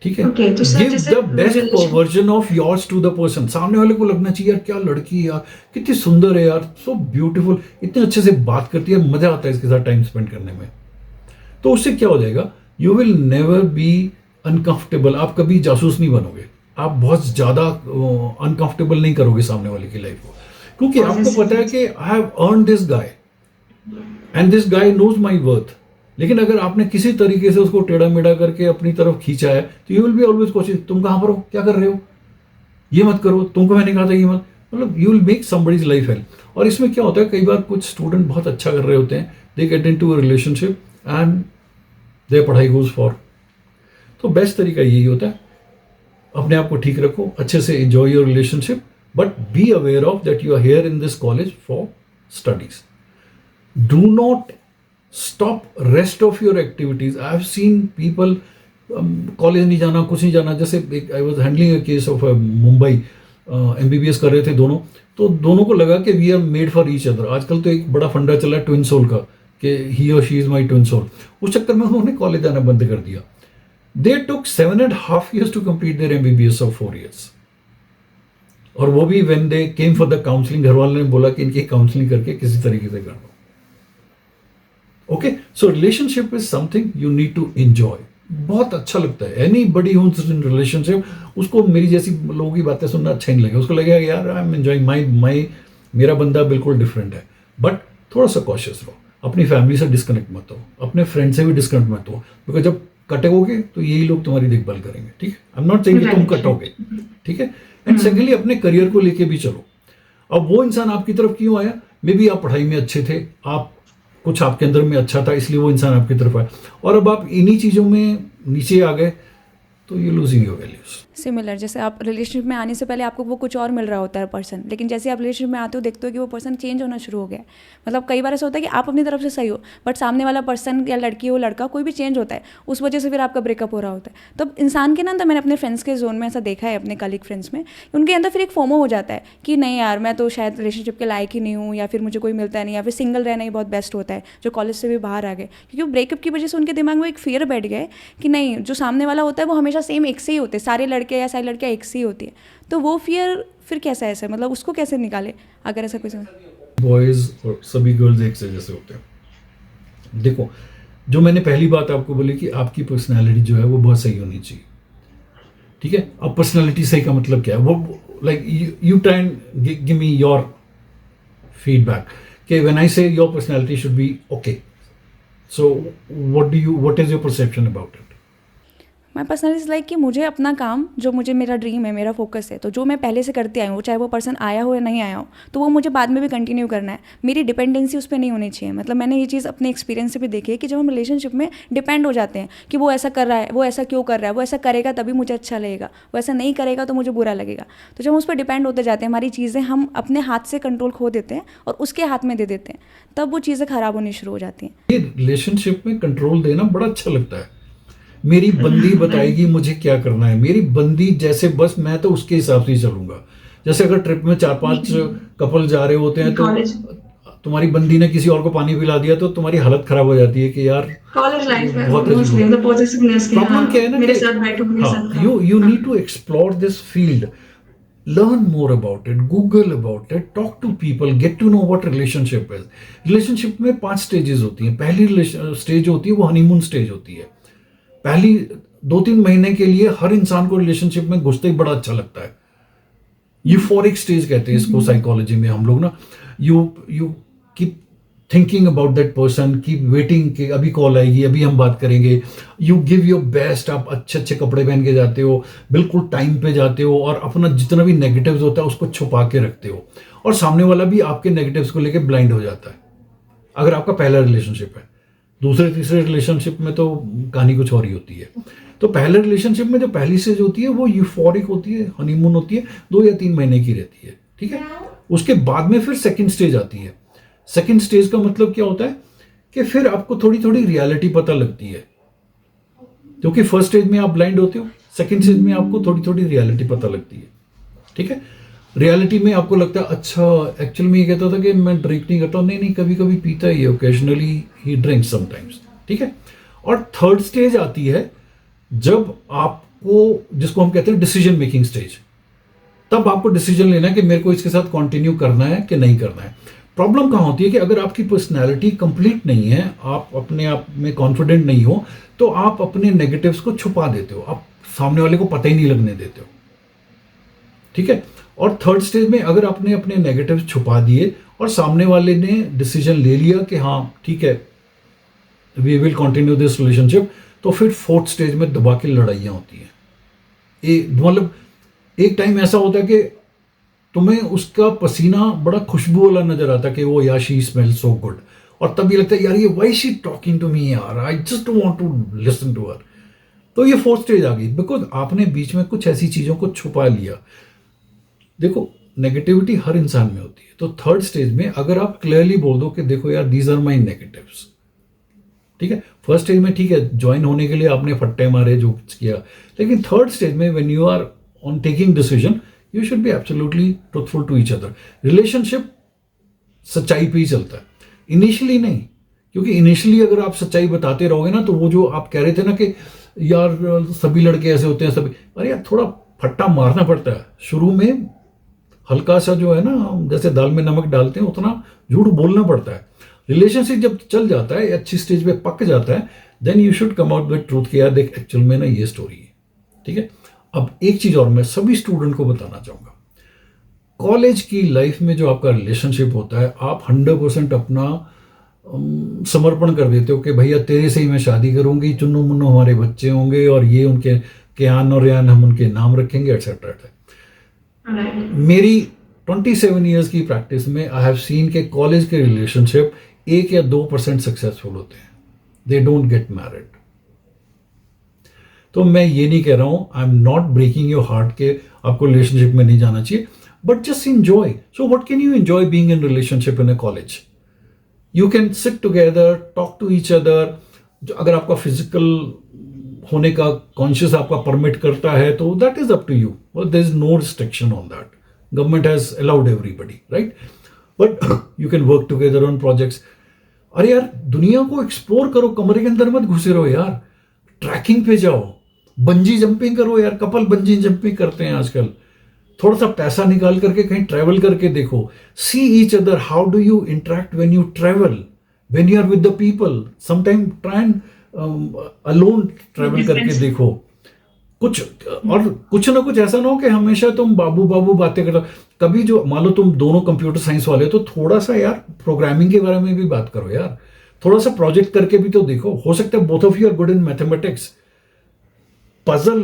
ठीक है, Okay, तो सर गिव जैसे the best version of yours to the person. सामने वाले को लगना चाहिए यार क्या लड़की है यार, कितनी सुंदर है यार, सो ब्यूटीफुल, इतने अच्छे से बात करती है, मजा आता है इसके साथ टाइम स्पेंड करने में। तो उससे क्या हो जाएगा, you will never be uncomfortable, आप कभी जासूस नहीं बनोगे, आप बहुत ज्यादा अनकंफर्टेबल नहीं करोगे सामने वाले की लाइफ को, क्योंकि आपको पता है कि I have earn this guy and this guy knows my worth. लेकिन अगर आपने किसी तरीके से उसको टेढ़ा मेढ़ा करके अपनी तरफ खींचा है तो you will be always question, तुम कहां पर हो, क्या कर रहे हो, ये मत करो, तुमको मैंने कहा था ये मत, मतलब you will make somebody's life hell. और इसमें क्या होता है, कई बार कुछ स्टूडेंट बहुत अच्छा कर रहे होते हैं, they get into a relationship and their पढ़ाई गोज फॉर। तो बेस्ट तरीका यही होता है, अपने आप को ठीक रखो, अच्छे से enjoy your relationship, but be aware of that you are here in this college for studies. Do not stop rest of your activities. I have seen people college नहीं जाना, कुछ नहीं जाना। जैसे एक I was handling a case of Mumbai, MBBS कर रहे थे दोनों, तो दोनों को लगा कि we are made for each other. आजकल तो एक बड़ा फंडा चला है ट्विन सोल का कि ही और she is my twin soul. उस चक्कर में उन्होंने कॉलेज जाना बंद कर दिया। They took 7.5 years to complete their MBBS of 4 years, और वो भी when they came for the counselling, घर वालों ने बोला कि इनकी काउंसलिंग करके किसी तरीके से कर दो। Okay, so relationship is something you need to enjoy. बहुत अच्छा लगता है, anybody who is in relationship, उसको मेरी जैसी लोगों की बातें सुनना अच्छा नहीं लगेगा, उसको लगेगा यार आई एम एंजॉयिंग माई मेरा बंदा बिल्कुल डिफरेंट है। बट थोड़ा सा कॉशियस रहो, अपनी फैमिली से डिस्कनेक्ट मत हो, अपने फ्रेंड से भी डिस्कनेक्ट मत हो, बिकॉज जब कटोगे तो यही लोग तुम्हारी देखभाल करेंगे। ठीक है, आई एम नॉट सेइंग कि तुम कटोगे, ठीक है। एंड सेकेंडली अपने करियर को लेके भी चलो। अब वो इंसान आपकी तरफ क्यों आया, मे बी आप पढ़ाई में अच्छे थे, आप कुछ आपके अंदर में अच्छा था, इसलिए वो इंसान आपकी तरफ आया, और अब आप इन्हीं चीज़ों में नीचे आ गए तो you losing your values. Similar, जैसे आप रिलेशनशिप में आने से पहले आपको वो कुछ और मिल रहा होता है पर्सन, लेकिन जैसे आप रिलेशनशिप में आते हो देखते हो कि वो पर्सन चेंज होना शुरू हो गया है। मतलब कई बार ऐसा होता है कि आप अपनी तरफ से सही हो, बट सामने वाला पर्सन या लड़की हो लड़का कोई भी चेंज होता है, उस वजह से फिर आपका ब्रेकअप हो रहा होता है। तो इंसान के ना अंदर, मैंने अपने फ्रेंड्स के जोन में ऐसा देखा है, अपने कलीग फ्रेंड्स में, उनके अंदर फिर एक फोमो हो जाता है कि नहीं यार मैं तो शायद रिलेशनशिप के लायक ही नहीं हूँ, या फिर मुझे कोई मिलता नहीं, या फिर सिंगल रहना ही बहुत बेस्ट होता है, जो कॉलेज से भी बाहर आ गए, क्योंकि ब्रेकअप की वजह से उनके दिमाग में एक फियर बैठ गया है कि नहीं, जो सामने वाला होता है वो हमेशा हमेशा सेम एक से ही होते, सारे लड़के या सारी लड़कियाँ एक से ही होती है, तो वो फियर फिर कैसा है सर, मतलब उसको कैसे निकाले अगर ऐसा कुछ? बॉयज़ और सभी गर्ल्स एक से जैसे होते हैं। देखो, जो मैंने पहली बात आपको बोली कि आपकी पर्सनैलिटी जो है वो बहुत सही होनी चाहिए, ठीक है। अब पर्सनैलिटी सही का मतलब क्या है, वो like you try and give me your feedback कि व्हेन आई से your personality should be okay, so what is your perception about it? My personal is like कि मुझे अपना काम, जो मुझे मेरा ड्रीम है, मेरा फोकस है, तो जो मैं पहले से करती आई हूँ, चाहे वो पर्सन आया हो या नहीं आया हो, तो वो मुझे बाद में भी कंटिन्यू करना है। मेरी डिपेंडेंसी उस पर नहीं होनी चाहिए। मतलब मैंने ये चीज़ अपने एक्सपीरियंस से भी देखी है कि जब हम रिलेशनशिप में डिपेंड हो जाते हैं कि वो ऐसा कर रहा है, वो ऐसा क्यों कर रहा है, वो ऐसा करेगा तभी मुझे अच्छा लगेगा, वो ऐसा नहीं करेगा तो मुझे बुरा लगेगा, तो जब हम उस पर डिपेंड होते जाते हैं, हमारी चीज़ें हम अपने हाथ से कंट्रोल खो देते हैं और उसके हाथ में दे देते हैं, तब वो चीज़ें ख़राब होनी शुरू हो जाती हैं। ये रिलेशनशिप में कंट्रोल देना बड़ा अच्छा लगता है। मेरी बंदी बताएगी मुझे क्या करना है, मेरी बंदी जैसे, बस मैं तो उसके हिसाब से ही चलूंगा। जैसे अगर ट्रिप में 4-5 कपल जा रहे होते हैं तो कॉलेज तुम्हारी बंदी ने किसी और को पानी पिला दिया तो तुम्हारी हालत खराब हो जाती है कि यार कॉलेज लाइफ में बहुत मोस्टली अजीब द पॉजिटिवनेस के, प्रॉब्लम क्या है ना मेरे कि साथ बैठो, मेरे साथ हाँ, यू खाओ। Need to explore this field, learn more about it, google about it, talk to people, get to know what relationship is. Relationship में 5 स्टेजेस होती हैं। पहली स्टेज होती है वो हनीमून स्टेज होती है। पहली 2-3 महीने के लिए हर इंसान को रिलेशनशिप में घुसते ही बड़ा अच्छा लगता है। यूफोरिक स्टेज कहते हैं इसको साइकोलॉजी में हम लोग ना। You keep thinking about that person, keep waiting कि अभी कॉल आएगी, अभी हम बात करेंगे। यू गिव योर बेस्ट, आप अच्छे अच्छे कपड़े पहन के जाते हो, बिल्कुल टाइम पे जाते हो और अपना जितना भी नेगेटिव्स होता है उसको छुपा के रखते हो, और सामने वाला भी आपके नेगेटिव्स को लेके ब्लाइंड हो जाता है अगर आपका पहला रिलेशनशिप है। दूसरे तीसरे रिलेशनशिप में तो कहानी कुछ और ही होती है। तो पहले रिलेशनशिप में जो पहली स्टेज होती है वो यूफोरिक होती है, हनीमून होती है, 2 या 3 महीने की रहती है, ठीक है। उसके बाद में फिर सेकंड स्टेज आती है। सेकंड स्टेज का मतलब क्या होता है कि फिर आपको थोड़ी थोड़ी रियलिटी पता लगती है, क्योंकि फर्स्ट स्टेज में आप ब्लाइंड होते हो, सेकंड स्टेज में आपको थोड़ी थोड़ी रियलिटी पता लगती है, ठीक है। रियलिटी में आपको लगता है अच्छा एक्चुअल में ये कहता था कि मैं ड्रिंक नहीं करता, नहीं नहीं कभी कभी पीता ही है, ओकेजनली ही ड्रिंक समटाइम्स, ठीक है। और थर्ड स्टेज आती है जब आपको, जिसको हम कहते हैं डिसीजन मेकिंग स्टेज, तब आपको डिसीजन लेना है कि मेरे को इसके साथ कंटिन्यू करना है कि नहीं करना है। प्रॉब्लम कहाँ होती है कि अगर आपकी पर्सनैलिटी कंप्लीट नहीं है, आप अपने आप में कॉन्फिडेंट नहीं हो, तो आप अपने नेगेटिव्स को छुपा देते हो, आप सामने वाले को पता ही नहीं लगने देते हो, ठीक है। और थर्ड स्टेज में अगर आपने अपने नेगेटिव्स छुपा दिए और सामने वाले ने डिसीजन ले लिया कि हाँ ठीक है we will continue this relationship, तो फिर फोर्थ स्टेज में दबा के लड़ाइयाँ होती हैं। मतलब एक टाइम ऐसा होता है कि तुम्हें उसका पसीना बड़ा खुशबू वाला नजर आता है कि वो यार शी स्मेल सो गुड, और तब ये लगता है यार ये why she talking to me यार, I just want to listen to her. तो ये फोर्थ स्टेज आ गई बिकॉज आपने बीच में कुछ ऐसी चीजों को छुपा लिया। देखो नेगेटिविटी हर इंसान में होती है, तो थर्ड स्टेज में अगर आप क्लियरली बोल दो कि देखो यार दीज आर माई नेगेटिव्स, ठीक है। फर्स्ट स्टेज में ठीक है ज्वाइन होने के लिए आपने फट्टे मारे जो कुछ किया, लेकिन थर्ड स्टेज में when you are on taking decision you should be absolutely truthful to each other. Relationship सच्चाई पे ही चलता है, इनिशियली नहीं, क्योंकि इनिशियली अगर आप सच्चाई बताते रहोगे ना तो वो जो आप कह रहे थे ना कि यार सभी लड़के ऐसे होते हैं सभी, अरे यार थोड़ा फट्टा मारना पड़ता है शुरू में, हल्का सा जो है ना जैसे दाल में नमक डालते हैं उतना झूठ बोलना पड़ता है। रिलेशनशिप जब चल जाता है अच्छी स्टेज पे पक जाता है, then you should come out with truth कि यार देख एक्चुअल में ना ये स्टोरी है, ठीक है। अब एक चीज और मैं सभी स्टूडेंट को बताना चाहूंगा, कॉलेज की लाइफ में जो आपका रिलेशनशिप होता है आप 100% अपना समर्पण कर देते हो कि भैया तेरे से ही मैं शादी करूंगी, चुन्नू मुन्नू हमारे बच्चे होंगे और ये उनके कियान और यान हम उनके नाम रखेंगे एटसेट्रा। मेरी 27 ईयर्स की प्रैक्टिस में आई हैव सीन के कॉलेज के रिलेशनशिप 1 या 2% सक्सेसफुल होते हैं, दे डोंट गेट मैरिड। तो मैं ये नहीं कह रहा हूं, I am not breaking your heart के आपको रिलेशनशिप में नहीं जाना चाहिए, but just enjoy. So what can you enjoy being in relationship in a college? You can sit together, talk to each other. अगर आपका फिजिकल होने का कॉन्शियस आपका परमिट करता है तो that is up to you, there is no restriction on that, government has allowed everybody, right. But you can work together on projects. अरे यार दुनिया को एक्सप्लोर करो, कमरे के अंदर मत घुसे रहो यार, ट्रैकिंग पे जाओ, बंजी जंपिंग करो यार, कपल बंजी जंपिंग करते हैं आजकल। थोड़ा सा पैसा निकाल करके कहीं ट्रैवल करके देखो, see each other, how do you interact when you travel, when you are with the people. Sometime try and alone travel करके देखो कुछ, और कुछ ना कुछ ऐसा ना हो कि हमेशा तुम बाबू बाबू बातें करते हो। कभी जो मान लो तुम दोनों कंप्यूटर साइंस वाले हो, तो थोड़ा सा यार प्रोग्रामिंग के बारे में भी बात करो यार, थोड़ा सा प्रोजेक्ट करके भी तो देखो। हो सकता है both of you are good in mathematics, puzzle,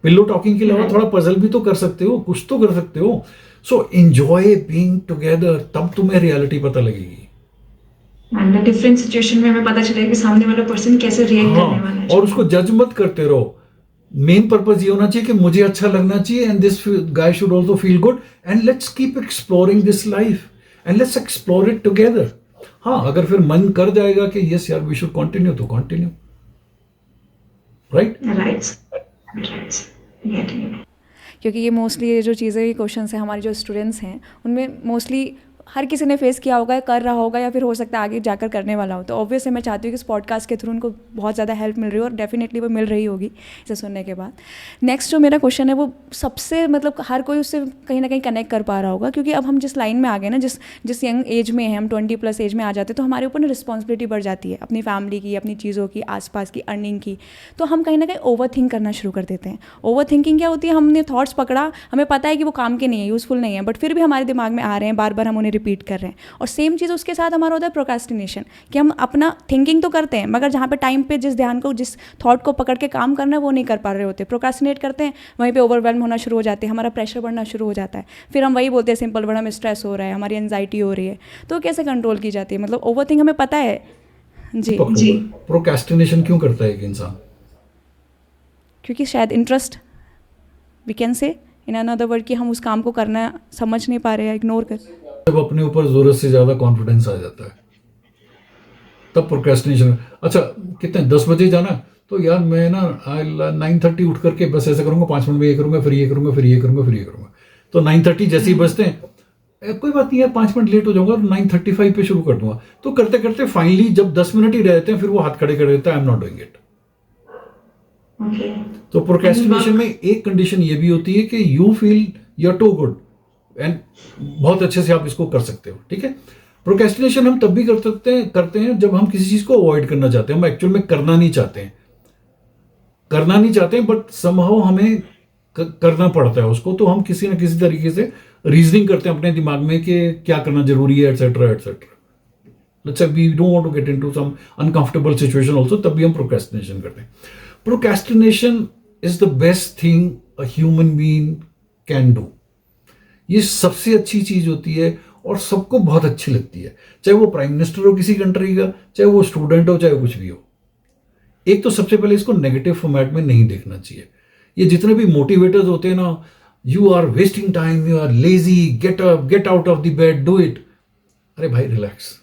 pillow talking के अलावा थोड़ा पजल भी तो कर सकते हो, कुछ तो कर सकते हो। सो एंजॉय बीइंग टुगेदर, तब तुम्हें रियलिटी पता लगेगी। एंड डिफरेंट सिचुएशन में हमें पता चलेगा कि सामने वाला पर्सन कैसे रिएक्ट करने वाला है। और उसको जज मत करते रहो। मेन पर्पस ये होना चाहिए कि मुझे अच्छा लगना चाहिए, and this guy should also feel good, and let's keep exploring this life and let's explore it together. हाँ, अगर फिर मन कर जाएगा कि यस यार वी शुड कंटिन्यू, तो कंटिन्यू, राइट। क्योंकि ये मोस्टली ये जो चीज़ें, ये क्वेश्चन है हमारे जो स्टूडेंट्स हैं उनमें मोस्टली हर किसी ने फेस किया होगा, कर रहा होगा, या फिर हो सकता है आगे जाकर करने वाला हो। तो ऑब्वियसली मैं चाहती हूँ कि इस पॉडकास्ट के थ्रू उनको बहुत ज़्यादा हेल्प मिल रही हो, और डेफिनेटली वो मिल रही होगी इसे सुनने के बाद। नेक्स्ट जो मेरा क्वेश्चन है वो सबसे मतलब हर कोई उससे कहीं ना कहीं कनेक्ट कर पा रहा होगा, क्योंकि अब हम जिस लाइन में आ गए ना, जिस यंग एज में है, हम 20+ एज में आ जाते हैं, तो हमारे ऊपर ना रिस्पॉन्सिबिलिटी बढ़ जाती है अपनी फैमिली की, अपनी चीज़ों की, आसपास की, अर्निंग की। तो हम कहीं ना कहीं ओवर थिंक करना शुरू कर देते हैं। ओवर थिंकिंग क्या होती है, हमने थॉट्स पकड़ा, हमें पता है कि वो काम के नहीं है, यूज़फुल नहीं है, बट फिर भी हमारे दिमाग में आ रहे हैं, बार बार हम उन्हें रिपीट कर रहे हैं। और सेम चीज़ उसके साथ हमारा होता है प्रोक्रेस्टिनेशन, कि हम अपना थिंकिंग तो करते हैं, मगर जहाँ पे टाइम पे जिस ध्यान को, जिस थॉट को पकड़ के काम करना है, वो नहीं कर पा रहे होते, प्रोक्रेस्टिनेट करते हैं, वहीं पे ओवरवेल्म होना शुरू हो जाते हैं, हमारा प्रेशर बढ़ना शुरू हो जाता है। फिर हम वही बोलते हैं सिंपल वर्ड, हमें स्ट्रेस हो रहा है, हमारी एंजाइटी हो रही है। तो कैसे कंट्रोल की जाती है, मतलब ओवरथिंक हमें पता है जी, प्रोक्रेस्टिनेशन क्यों करता है एक इंसान? क्योंकि शायद interest, we can say in another word, कि हम उस काम को करना समझ नहीं पा रहे हैं, इग्नोर कर। जब अपने ऊपर जरूरत से ज्यादा कॉन्फिडेंस आ जाता है तब प्रोक्रेस्टिनेशन। अच्छा, कितने 10 बजे जाना, तो यार मैं ना 9:30 उठ करके बस ऐसा करूंगा, 5 मिनट में ये करूंगा, फिर ये करूंगा, फिर ये करूंगा, फिर ये करूंगा। तो 9:30 जैसे ही बजते हैं, कोई बात नहीं यार, 5 मिनट लेट हो जाऊंगा, तो 9:35 पे शुरू कर दूंगा। तो करते करते फाइनली जब 10 मिनट ही रहते हैं, फिर वो हाथ खड़े कर देता है, I am not doing it. तो प्रोक्रेस्टिनेशन में एक कंडीशन ये भी होती है कि you feel you are too good and बहुत अच्छे से आप इसको कर सकते हो, ठीक है। प्रोक्रेस्टिनेशन हम तब भी करते हैं जब हम किसी चीज को अवॉइड करना चाहते हैं, हम एक्चुअल में करना नहीं चाहते हैं, बट समहाउ हमें करना पड़ता है उसको। तो हम किसी न किसी तरीके से रीजनिंग करते हैं अपने दिमाग में कि क्या करना जरूरी है, etcetera etcetera. Let's say we don't want to get into some uncomfortable situation also, तब भी हम प्रोक्रेस्टिनेशन करते हैं। Procrastination is the best thing a human being can do. ये सबसे अच्छी चीज होती है और सबको बहुत अच्छी लगती है, चाहे वो प्राइम मिनिस्टर हो किसी कंट्री का, चाहे वो स्टूडेंट हो, चाहे कुछ भी हो। एक तो सबसे पहले इसको नेगेटिव फॉर्मेट में नहीं देखना चाहिए। ये जितने भी मोटिवेटर्स होते हैं ना, you are wasting time, you are lazy, get up, get out of the bed, do it. अरे भाई रिलैक्स।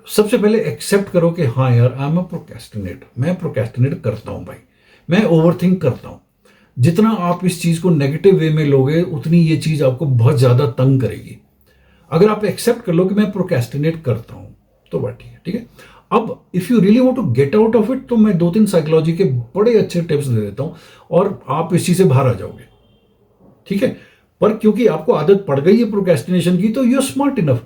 सबसे पहले एक्सेप्ट करो कि हाँ यार, आई एम अ प्रोक्रेस्टिनेटर, मैं प्रोक्रेस्टिनेट करता हूं भाई, मैं ओवरथिंक करता हूं। जितना आप इस चीज को नेगेटिव वे में लोगे, उतनी ये चीज आपको बहुत ज्यादा तंग करेगी। अगर आप एक्सेप्ट कर लो कि मैं प्रोक्रेस्टिनेट करता हूं, तो बात ठीक है। अब if you really want to get out of it, तो मैं 2-3 साइकोलॉजी के बड़े अच्छे टिप्स दे देता हूं और आप इस चीज से बाहर आ जाओगे, ठीक है। पर क्योंकि आपको आदत पड़ गई है प्रोक्रेस्टिनेशन की, तो यू आर स्मार्ट इनफ।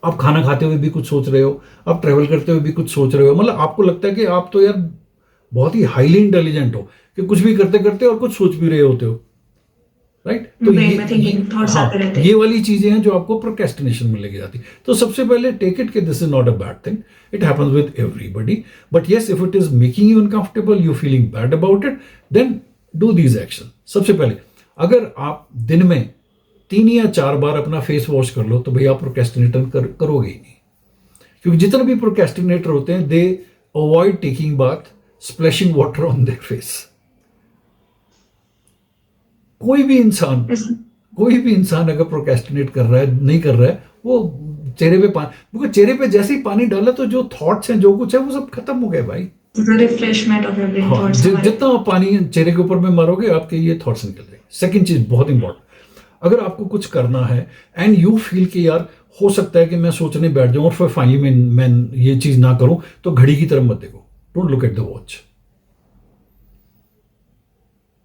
आप खाना खाते हुए भी कुछ सोच रहे हो, आप ट्रेवल करते हुए भी कुछ सोच रहे हो, मतलब आपको लगता है कि आप तो यार बहुत ही हाईली इंटेलिजेंट हो कि कुछ भी करते करते और कुछ सोच भी रहे होते हो, राइट। तो ये वाली चीजें हैं जो आपको प्रोक्रेस्टिनेशन में लेके जाती। तो सबसे पहले टेक इट कि this is not a bad thing, it happens with everybody, but yes if it is making you uncomfortable, you feeling bad about it, then do these action. सबसे पहले अगर आप दिन में 3 या 4 बार अपना फेस वॉश कर लो, तो भैया आप प्रोक्रेस्टिनेटर करोगे ही नहीं। क्योंकि जितने भी प्रोक्रेस्टिनेटर होते हैं, दे avoid taking bath, splashing water on their face. कोई भी इंसान अगर प्रोक्रेस्टिनेट कर रहा है, नहीं कर रहा है, वो चेहरे पे पानी, क्योंकि चेहरे पे जैसे ही पानी डाला तो जो थॉट्स हैं, जो कुछ है, वो सब खत्म हो गए भाई। Refreshment of your brain thoughts. जितना आप पानी चेहरे के ऊपर में मारोगे, आपके ये थॉट्स निकल जाएंगे। सेकंड चीज बहुत इंपॉर्टेंट, अगर आपको कुछ करना है एंड यू फील कि यार हो सकता है कि मैं सोचने बैठ जाऊं और फिर फाइनली मैं ये चीज ना करूं, तो घड़ी की तरफ मत देखो, don't look at the watch.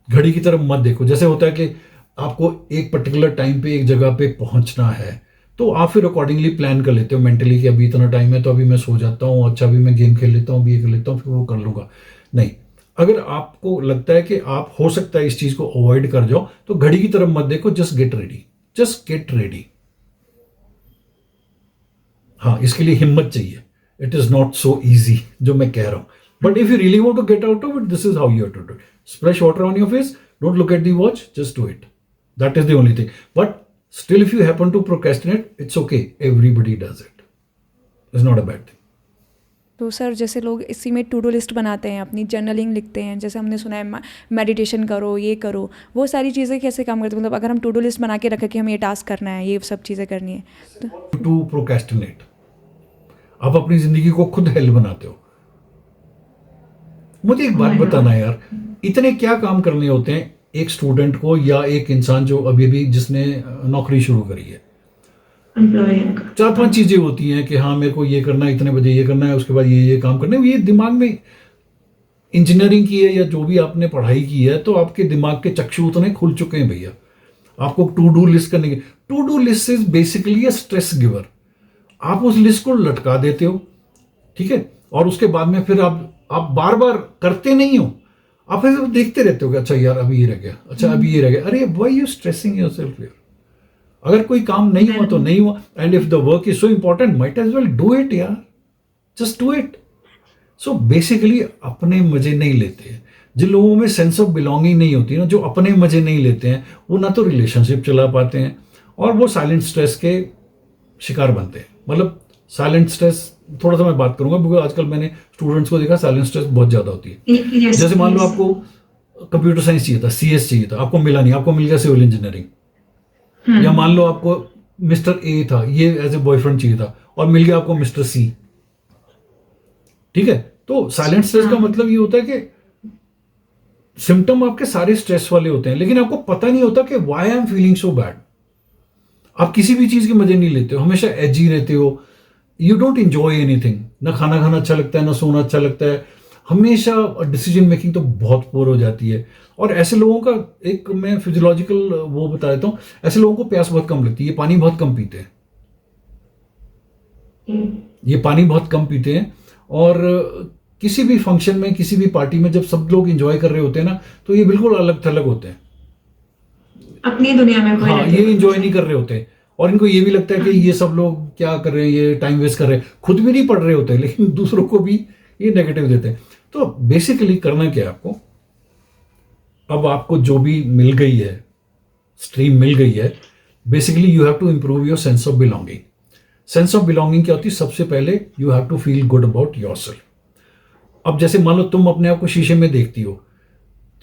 घड़ी की तरफ मत देखो। जैसे होता है कि आपको एक पर्टिकुलर टाइम पे एक जगह पे पहुंचना है, तो आप फिर अकॉर्डिंगली प्लान कर लेते हो मेंटली कि अभी इतना टाइम है तो अभी मैं सो जाता हूँ, अच्छा अभी मैं गेम खेल लेता हूँ, अभी ये कर लेता हूँ, फिर वो कर लूंगा। नहीं, अगर आपको लगता है कि आप हो सकता है इस चीज को अवॉइड कर जाओ, तो घड़ी की तरफ मत देखो, just get ready, just get ready. हाँ, इसके लिए हिम्मत चाहिए। It is not so easy जो मैं कह रहा हूं, but if you really want to get out of it, this is how you have to do it. Splash water on your face, don't look at the watch, just do it. That is the only thing. But still if you happen to procrastinate, it's okay, everybody does it, it's not a bad thing. तो sir जैसे लोग इसी में to do list बनाते हैं, अपनी journaling लिखते हैं, जैसे हमने सुना है मेडिटेशन करो, ये करो, वो सारी चीज़ें कैसे काम करती हैं? मतलब अगर हम टू डू लिस्ट बना के रखें कि हमें ये टास्क करना है, ये सब चीज़ें करनी है, तो टू प्रोक्रेस्टिनेट, आप अपनी जिंदगी को खुद हेल बनाते हो। मुझे एक बात बताना यार, इतने क्या काम करने होते हैं एक स्टूडेंट को या एक इंसान जो अभी भी जिसने नौकरी शुरू करी है? एम्प्लॉय का 4-5 चीजें होती हैं कि हाँ मेरे को ये करना है, इतने बजे ये करना है, उसके बाद ये काम करना है। ये दिमाग में इंजीनियरिंग की है या जो भी आपने पढ़ाई की है, तो आपके दिमाग के चक्षु उतने खुल चुके हैं भैया। आपको टू डू लिस्ट करने की, to do list is basically a stress giver. आप उस लिस्ट को लटका देते हो, ठीक है, और उसके बाद में फिर आप बार बार करते नहीं हो, आप फिर देखते रहते हो कि अच्छा यार अभी ये रह गया, अच्छा अभी ये रह गया। अरे व्हाई यू स्ट्रेसिंग योरसेल्फ यार? अगर कोई काम नहीं हुआ तो नहीं हुआ, and if the work is so important, might as well do it यार, just do it. So basically अपने मजे नहीं लेते। जिन लोगों में सेंस ऑफ बिलोंगिंग नहीं होती ना, जो अपने मजे नहीं लेते हैं, वो ना तो रिलेशनशिप चला पाते हैं और वो साइलेंट स्ट्रेस के शिकार बनते हैं। मतलब साइलेंट स्ट्रेस थोड़ा सा मैं बात करूंगा, क्योंकि आजकल मैंने स्टूडेंट्स को देखा साइलेंट स्ट्रेस बहुत ज्यादा होती है। जैसे मान लो आपको कंप्यूटर साइंस चाहिए था, सीएस चाहिए था, आपको मिला नहीं, आपको मिल गया सिविल इंजीनियरिंग। या मान लो आपको मिस्टर ए था, ये एज ए बॉयफ्रेंड चाहिए था, और मिल गया आपको मिस्टर सी। ठीक है, तो साइलेंट स्ट्रेस का मतलब ये होता है कि सिम्टम आपके सारे स्ट्रेस वाले होते हैं, लेकिन आपको पता नहीं होता कि why I am feeling so bad. आप किसी भी चीज के मजे नहीं लेते हो, हमेशा एजी रहते हो, यू डोंट एंजॉय एनीथिंग। ना खाना खाना अच्छा लगता है, ना सोना अच्छा लगता है, हमेशा डिसीजन मेकिंग तो बहुत पुअर हो जाती है। और ऐसे लोगों का एक मैं फिजियोलॉजिकल वो बता देता हूं, ऐसे लोगों को प्यास बहुत कम लगती है, ये पानी बहुत कम पीते हैं, ये पानी बहुत कम पीते हैं। और किसी भी फंक्शन में, किसी भी पार्टी में जब सब लोग एंजॉय कर रहे होते हैं ना, तो ये बिल्कुल अलग थलग होते हैं, अपनी दुनिया में खोए हाँ, रहते ये हैं। एंजॉय नहीं कर रहे होते। और इनको ये भी लगता है कि ये सब लोग क्या कर रहे हैं, ये टाइम वेस्ट कर रहे हैं, खुद भी नहीं पढ़ रहे होते, लेकिन दूसरों को भी ये नेगेटिव देते हैं। तो बेसिकली करना क्या है आपको, अब आपको जो भी मिल गई है, स्ट्रीम मिल गई है, basically you have to improve your sense of belonging. Sense of belonging क्या होती है? सबसे पहले you have to feel good about yourself. अब जैसे मान लो तुम अपने आप को शीशे में देखती हो,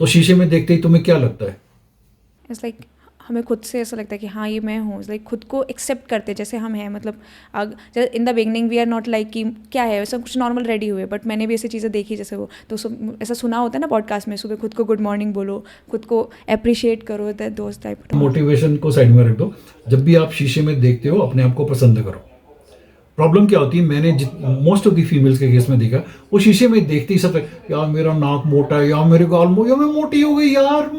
तो शीशे में देखते ही तुम्हें क्या लगता है? इट्स लाइक हमें खुद से ऐसा लगता है कि हाँ ये मैं हूँ, लाइक खुद को एक्सेप्ट करते जैसे हम हैं। मतलब in the beginning we are not like कि क्या है, सब कुछ नॉर्मल रेडी हुए, बट मैंने भी ऐसी चीज़ें देखी, जैसे वो तो ऐसा सुना होता है ना पॉडकास्ट में, सुबह खुद को गुड मॉर्निंग बोलो, खुद को अप्रिशिएट करो, दोस्त टाइप। मोटिवेशन को साइड में रख दो, जब भी आप शीशे में देखते हो अपने आप को पसंद करो। प्रॉब्लम क्या होती है, मैंने मोस्ट ऑफ द फीमेल्स के केस में देखा, वो शीशे में देखते ही सब यार मेरा नाक मोटा है, यार मेरे गाल यार मैं मोटी हो गई, यार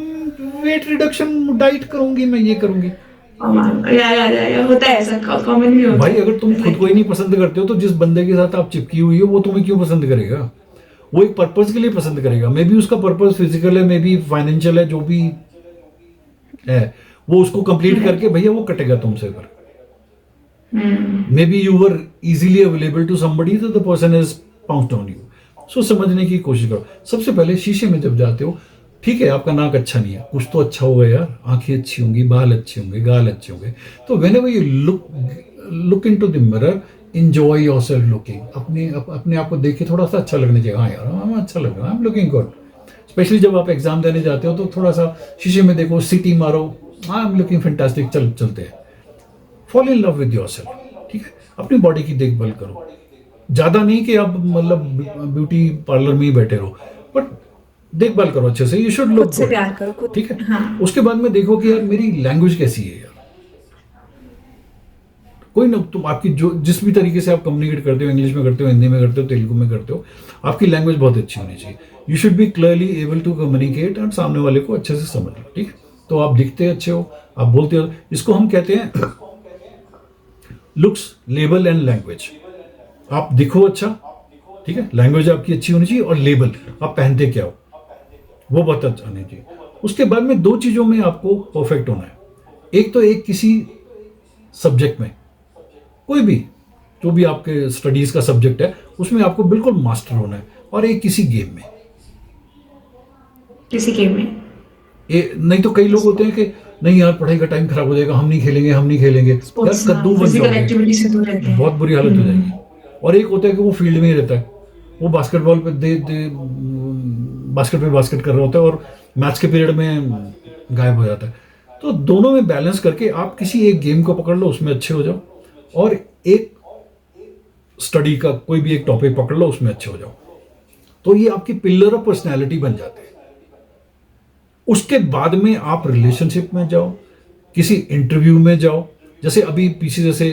वेट रिडक्शन डाइट करूंगी, मैं ये करूंगी। या होता है ऐसा, कॉमन भी होता भाई है। अगर तुम खुद को ही नहीं पसंद करते हो, तो जिस बंदे के साथ आप चिपकी हुई हो वो तुम्हें क्यों पसंद करेगा? वो एक पर्पस के लिए पसंद करेगा, मे बी उसका पर्पस फिजिकल है, मे बी फाइनेंशियल है, जो भी है वो उसको कंप्लीट करके भैया वो कटेगा तुमसे। अगर maybe you were easily available to somebody, तो the person is pounced on you. So समझने की कोशिश करो। सबसे पहले शीशे में जब जाते हो, ठीक है आपका नाक अच्छा नहीं है, कुछ तो अच्छा होगा यार, आंखें अच्छी होंगी, बाल अच्छे होंगे, गाल अच्छे होंगे, तो whenever you look into the mirror, enjoy yourself looking. अपने आप को देख के थोड़ा सा अच्छा लगने चाहिए, हाँ यार हम अच्छा लग रहा है, I am looking good. Specially जब आप एग्जाम देने जाते हो, तो थोड़ा सा शीशे में देखो, सीटी मारो, आई एम लुकिंग फैंटास्टिक, चलते हैं। Fall in love with yourself, ठीक है। अपनी बॉडी की देखभाल करो, ज्यादा नहीं कि आप मतलब ब्यूटी पार्लर में ही बैठे रहो, बट देखभाल करो अच्छे से, यू शुड लुक खुद से प्यार करो खुद, ठीक है। हाँ। उसके बाद में देखो कि यार मेरी लैंग्वेज कैसी है यार, कोई ना, तुम आपकी जो जिस भी तरीके से आप कम्युनिकेट करते हो, इंग्लिश में करते हो, हिंदी में करते हो, तेलुगु में करते हो, आपकी लैंग्वेज बहुत अच्छी होनी चाहिए. You should be clearly able to communicate और सामने वाले को अच्छे से समझ लो. ठीक है, तो आप दिखते अच्छे हो, आप बोलते हो, इसको हम कहते हैं लुक्स, लेबल एंड लैंग्वेज. आप दिखो अच्छा, ठीक है, लैंग्वेज आपकी अच्छी होनी चाहिए, और लेबल, आप पहनते क्या हो वो बहुत अच्छा होना चाहिए. उसके बाद में 2 चीजों में आपको परफेक्ट होना है. एक तो एक किसी सब्जेक्ट में, कोई भी जो भी आपके स्टडीज का सब्जेक्ट है उसमें आपको बिल्कुल मास्टर होना है, और एक किसी गेम में. किसी गेम में. नहीं तो कई लोग होते हैं कि नहीं यार पढ़ाई का टाइम खराब हो जाएगा, हम नहीं खेलेंगे, हम नहीं खेलेंगे, यार स्पोर्ट्स, कद्दू बन फिजिकल जाओगे, एक्टिविटी से दूर रहते हैं. बहुत बुरी हालत हो जाएगी. और एक होता है कि वो फील्ड में ही रहता है, वो बास्केटबॉल पे बास्केट कर रहा होता है और मैच के पीरियड में गायब हो जाता है. तो दोनों में बैलेंस करके आप किसी एक गेम को पकड़ लो, उसमें अच्छे हो जाओ, और एक स्टडी का कोई भी एक टॉपिक पकड़ लो, उसमें अच्छे हो जाओ. तो ये आपकी पिलर ऑफ पर्सनैलिटी बन जाते हैं. उसके बाद में आप रिलेशनशिप में जाओ, किसी इंटरव्यू में जाओ. जैसे अभी पीछे जैसे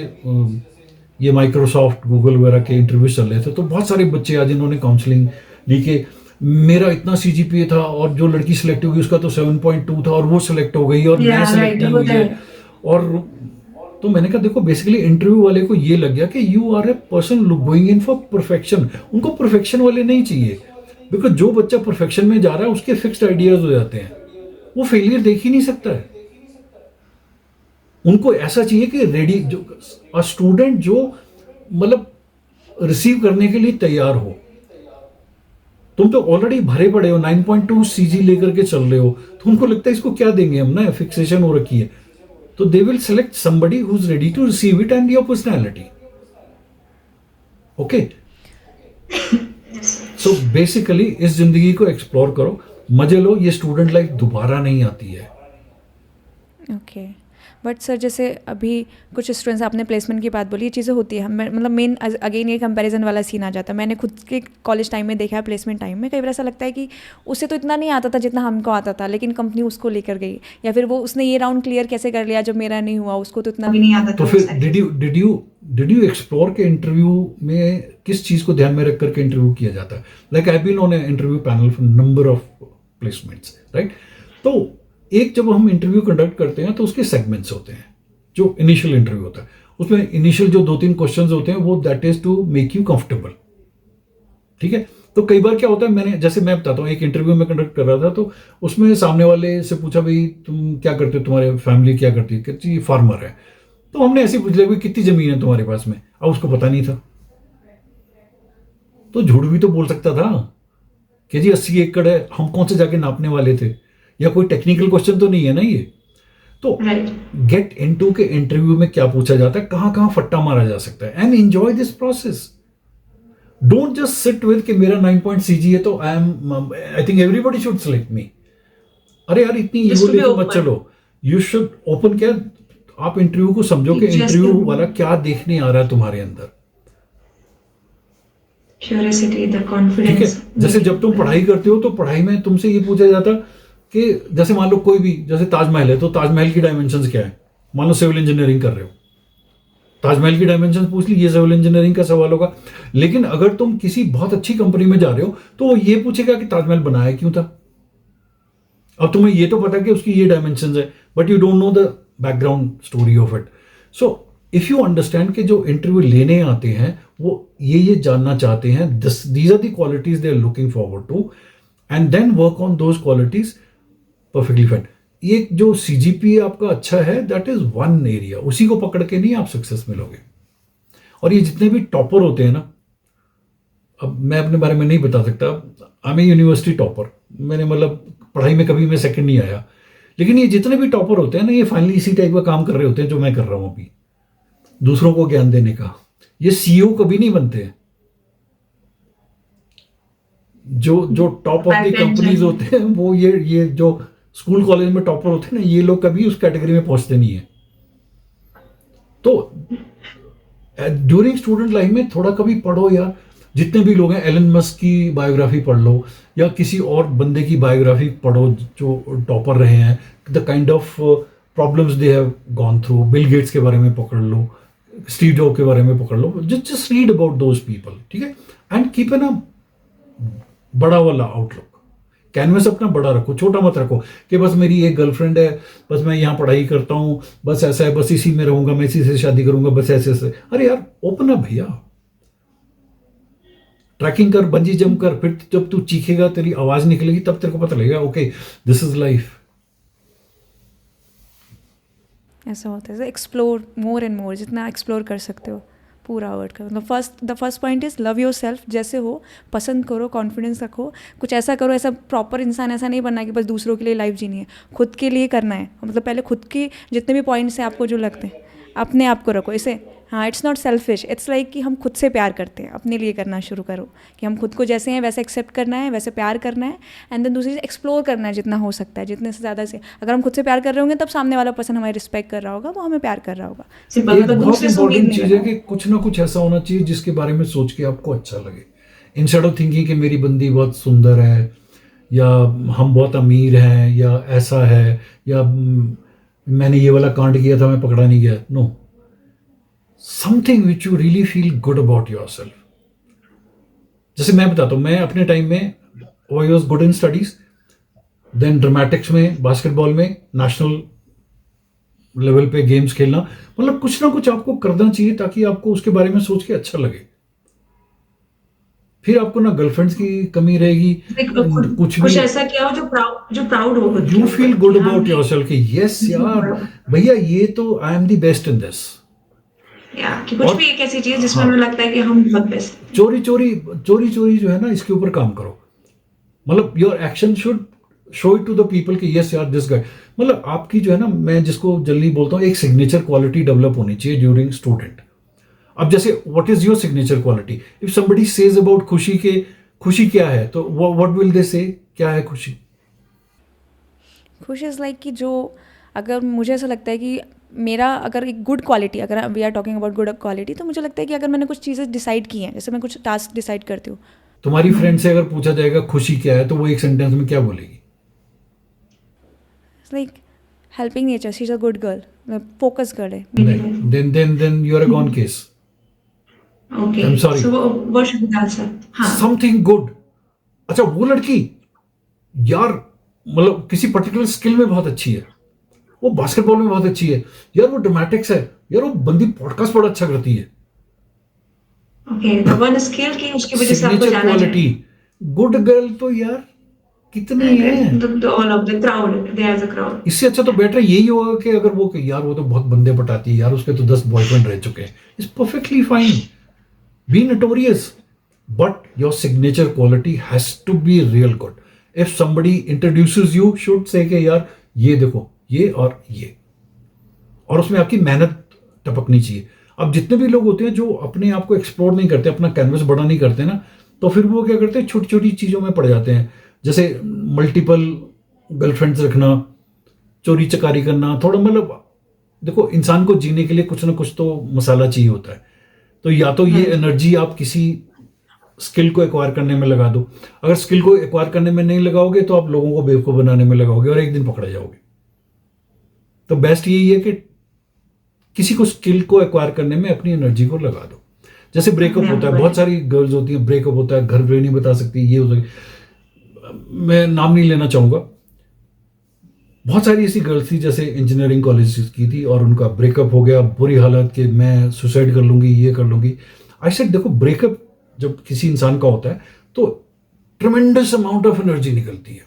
ये माइक्रोसॉफ्ट, गूगल वगैरह के इंटरव्यू चल रहे थे, तो बहुत सारे बच्चे आज इन्होंने काउंसलिंग ली कि मेरा इतना सीजीपीए था और जो लड़की सिलेक्ट होगी उसका तो 7.2 था और वो सिलेक्ट हो गई और मैं सिलेक्ट नहीं हुई है. और तो मैंने कहा देखो, बेसिकली इंटरव्यू वाले को ये लग गया कि you are a person going in for perfection. उनको परफेक्शन वाले नहीं चाहिए, बिकॉज जो बच्चा परफेक्शन में जा रहा है उसके फिक्स्ड आइडियाज हो जाते हैं, वो फेलियर देख ही नहीं सकता है. उनको ऐसा चाहिए कि रेडी, जो स्टूडेंट जो मतलब रिसीव करने के लिए तैयार हो. तुम तो ऑलरेडी भरे पड़े हो, 9.2 सीजी लेकर के चल रहे हो, तो उनको लगता है इसको क्या देंगे हम, ना फिक्सेशन हो रखी है. तो they will select somebody who is ready to receive it and your personality. Okay, so basically इस जिंदगी को एक्सप्लोर करो, मजे लो. ये स्टूडेंट लाइफ दोबारा नहीं आती है. ओके, बट सर जैसे अभी कुछ स्टूडेंट्स, आपने प्लेसमेंट की बात बोली, ये चीज़ें होती है, मतलब मेन अगेन ये कंपैरिजन वाला सीन आ जाता है. मैंने खुद के कॉलेज टाइम में देखा है, प्लेसमेंट टाइम में कई बार ऐसा लगता है कि उसे तो इतना नहीं आता था जितना हमको आता था, लेकिन कंपनी उसको लेकर गई, या फिर वो उसने ये राउंड क्लियर कैसे कर लिया जब मेरा नहीं हुआ, उसको तो इतना भी नहीं आता था. तो फिर डिड यू एक्सप्लोर के इंटरव्यू में किस चीज को ध्यान में रख करके इंटरव्यू किया जाता है? Like I have been on a interview panel for number of placements, right? तो एक जब हम इंटरव्यू कंडक्ट करते हैं तो उसके सेगमेंट्स होते हैं. जो इनिशियल इंटरव्यू होता है उसमें इनिशियल जो 2-3 क्वेश्चंस होते हैं वो that is to make you comfortable. ठीक है, तो कई बार क्या होता है, मैं बताता हूँ, एक इंटरव्यू में कंडक्ट कर रहा था, तो उसमें सामने वाले से पूछा, भाई तुम क्या करते हो, तुम्हारे फैमिली क्या करती है, कहती है फार्मर है. तो हमने ऐसे पूछ लिया, कितनी जमीन है तुम्हारे पास में, अब उसको पता नहीं था. तो झूठ भी तो बोल सकता था कि जी 80 एकड़ है, हम कौन से जाके नापने वाले थे, या कोई टेक्निकल क्वेश्चन तो नहीं है ना ये. तो गेट इनटू के इंटरव्यू में क्या पूछा जाता है, कहां कहां फट्टा मारा जा सकता है, and enjoy this process. Don't just sit with कि मेरा 9.cg है तो I think everybody should select me. अरे यार इतनी ईगो लेके मत चलो. You should open. क्या आप इंटरव्यू को समझो कि इंटरव्यू वाला क्या देखने आ रहा है तुम्हारे अंदर. Curiosity, the confidence. ठीक है, जैसे जब तुम पढ़ाई करते हो तो पढ़ाई में तुमसे ये पूछा जाता कि जैसे मान लो कोई भी, जैसे ताजमहल है तो ताजमहल की डायमेंशंस क्या है. मान लो सिविल इंजीनियरिंग कर रहे हो, ताजमहल की डायमेंशन पूछ ली, ये सिविल इंजीनियरिंग का सवाल होगा. लेकिन अगर तुम किसी बहुत अच्छी कंपनी में जा रहे हो तो वो ये पूछेगा कि ताजमहल बनाया क्यों था. अब तुम्हें ये तो पता कि उसकी ये डायमेंशंस है, but you don't know the background story of it. So if you understand कि जो इंटरव्यू लेने आते हैं वो ये जानना चाहते हैं, these are the qualities they are looking forward to, and then work on those qualities. Perfectly fine. ये जो सीजीपीए आपका अच्छा है, दैट इज वन एरिया, उसी को पकड़ के नहीं आप सक्सेस मिलोगे. और ये जितने भी टॉपर होते हैं ना, अब मैं अपने बारे में नहीं बता सकता, I am a university topper, मैंने मतलब पढ़ाई में कभी मैं सेकंड नहीं आया, लेकिन ये जितने भी टॉपर होते हैं ना, ये फाइनली इसी टाइप का काम कर रहे होते हैं जो मैं कर रहा हूं अभी, दूसरों को ज्ञान देने का. ये सीईओ कभी नहीं बनते हैं. जो टॉप ऑफ द कंपनीज होते हैं वो ये जो स्कूल कॉलेज में टॉपर होते हैं ना, ये लोग कभी उस कैटेगरी में पहुंचते नहीं है. तो ड्यूरिंग स्टूडेंट लाइफ में थोड़ा कभी पढ़ो यार, जितने भी लोग हैं, एलन मस्क की बायोग्राफी पढ़ लो या किसी और बंदे की बायोग्राफी पढ़ो जो टॉपर रहे हैं, the kind of problems they have gone through. Bill Gates के बारे में पकड़ लो, स्टीव जॉब के बारे में पकड़ लो, just read about those people, ठीक है, एंड कीप एन बड़ा वाला आउटलुक। कैनवस अपना बड़ा रखो, छोटा मत रखो कि बस मेरी एक गर्लफ्रेंड है, बस मैं यहाँ पढ़ाई करता हूँ, बस ऐसा है, बस इसी में रहूंगा, मैं इसी से शादी करूंगा, बस ऐसे ऐसे। अरे यार ओपन अप भैया, ट्रैकिंग कर, बंजी जंप कर, फिर जब तू चीखेगा, तेरी आवाज निकलेगी, तब तेरे को पता लगेगा ओके दिस इज लाइफ। ऐसा होता है, एक्सप्लोर मोर एंड मोर, जितना एक्सप्लोर कर सकते हो पूरा वर्ड का। मतलब the first point is love your self, जैसे हो पसंद करो, कॉन्फिडेंस रखो, कुछ ऐसा करो, ऐसा प्रॉपर इंसान ऐसा नहीं बनना कि बस दूसरों के लिए लाइफ जीनी है, खुद के लिए करना है। मतलब पहले खुद के जितने भी पॉइंट्स हैं आपको जो लगते हैं, अपने आप को रखो इसे। हाँ, it's not selfish, it's like कि हम खुद से प्यार करते हैं, अपने लिए करना शुरू करो कि हम खुद को जैसे हैं वैसे एक्सेप्ट करना है, वैसे प्यार करना है। एंड देन दूसरी चीज़ एक्सप्लोर करना है जितना हो सकता है, जितने से ज़्यादा से। अगर हम खुद से प्यार कर रहे होंगे तब सामने वाला पर्सन हमारी रिस्पेक्ट कर रहा होगा, वो हमें प्यार कर रहा होगा। सिंपल, एक मतलब बहुत दूसरे से उम्मीद इंपॉर्टेंट नहीं चीज है करना। कि कुछ ना कुछ ऐसा होना चाहिए जिसके बारे में सोच के आपको अच्छा लगे, इंस्टेड ऑफ थिंकिंग कि मेरी बंदी बहुत सुंदर है, या हम बहुत अमीर हैं, या ऐसा है, या मैंने ये वाला कांड किया था मैं पकड़ा नहीं गया। No, something which you really feel good about yourself. जैसे मैं बताता हूँ, मैं अपने टाइम में I was good in studies, then dramatics में, बास्केटबॉल में, नेशनल लेवल पे गेम्स खेलना। मतलब कुछ ना कुछ आपको करना चाहिए ताकि आपको उसके बारे में सोच के अच्छा लगे। फिर आपको ना गर्लफ्रेंड्स की कमी रहेगी, कुछ कुछ भी, ऐसा किया हो जो प्राउड हो खुद के यू ऊपर, फील गुड कि हाँ, अबाउट योर सेल्फ कि यस यार भैया ये तो I am the best in this. या कि कुछ और भी एक ऐसी चीज जिसमें हाँ, हमें लगता है कि हम बहुत बेस्ट हैं। चोरी चोरी जो है ना, इसके ऊपर काम करो। मतलब your action should show it to the people कि यस यार दिस गाय। मतलब आपकी जो है ना, मैं जिसको जल्दी बोलता हूँ, एक सिग्नेचर क्वालिटी डेवलप होनी चाहिए ड्यूरिंग स्टूडेंट। अब जैसे what is your signature quality, if somebody says about खुशी क्या है, तो व्हाट विल दे से, क्या है खुशी? खुश इज़ लाइक कि जो, अगर मुझे ऐसा लगता है कि मेरा अगर एक गुड क्वालिटी, अगर we are talking about good quality, तो मुझे लगता है कि अगर मैंने कुछ चीज़ें डिसाइड की हैं, जैसे मैं कुछ टास्क डिसाइड करती हूँ, तुम्हारी फ्रेंड से अगर पूछा जाएगा खुशी क्या है, तो वो एक सेंटेंस में क्या बोलेगी? It's like helping nature, she is a good girl, focus girl है। नहीं, then you are a gone case. Okay, I'm sorry. सो वो शुड बी आंसर। हाँ, Something good. अच्छा वो लड़की यार, मतलब किसी पर्टिकुलर स्किल में बहुत अच्छी है, वो बास्केटबॉल में बहुत अच्छी है यार, वो ड्रामेटिक्स है यार, वो बंदी पॉडकास्ट बड़ा अच्छा करती है। ओके, द वन स्किल की उसकी वजह से आपको सिग्नेचर जाना क्वालिटी, चाहिए। गुड गर्ल तो यार कितनी है। All of the crowd, they are the crowd. इससे अच्छा तो बेटर यही होगा कि अगर वो कि यार वो तो बहुत बंदे पटाती है यार, उसके तो 10 बॉयफ्रेंड रह चुके हैं, is perfectly fine, be notorious, but your signature quality has to be real good. If somebody introduces you, should say कि यार ये देखो ये और ये, और उसमें आपकी मेहनत टपकनी चाहिए। अब जितने भी लोग होते हैं जो अपने आप को एक्सप्लोर नहीं करते, अपना कैनवस बड़ा नहीं करते ना, तो फिर वो क्या करते हैं, छोटी छोटी चीज़ों में पड़ जाते हैं, जैसे मल्टीपल गर्लफ्रेंड्स रखना, चोरी चकारी करना, थोड़ा मतलब देखो इंसान को जीने के लिए कुछ ना कुछ तो मसाला चाहिए होता है। तो या तो ये एनर्जी आप किसी स्किल को एक्वायर करने में लगा दो, अगर स्किल को एक्वायर करने में नहीं लगाओगे तो आप लोगों को बेवकूफ़ बनाने में लगाओगे और एक दिन पकड़े जाओगे। तो बेस्ट यही है कि किसी को स्किल को एक्वायर करने में अपनी एनर्जी को लगा दो। जैसे ब्रेकअप होता है, बहुत सारी गर्ल्स होती हैं, ब्रेकअप होता है, घर पे नहीं बता सकती, ये हो सकती, मैं नाम नहीं लेना चाहूँगा, बहुत सारी ऐसी गर्ल्स थी जैसे इंजीनियरिंग कॉलेज की थी और उनका ब्रेकअप हो गया, बुरी हालत कि मैं सुसाइड कर लूँगी, ये कर लूँगी। आई सेड देखो ब्रेकअप जब किसी इंसान का होता है तो ट्रेमेंडस अमाउंट ऑफ एनर्जी निकलती है।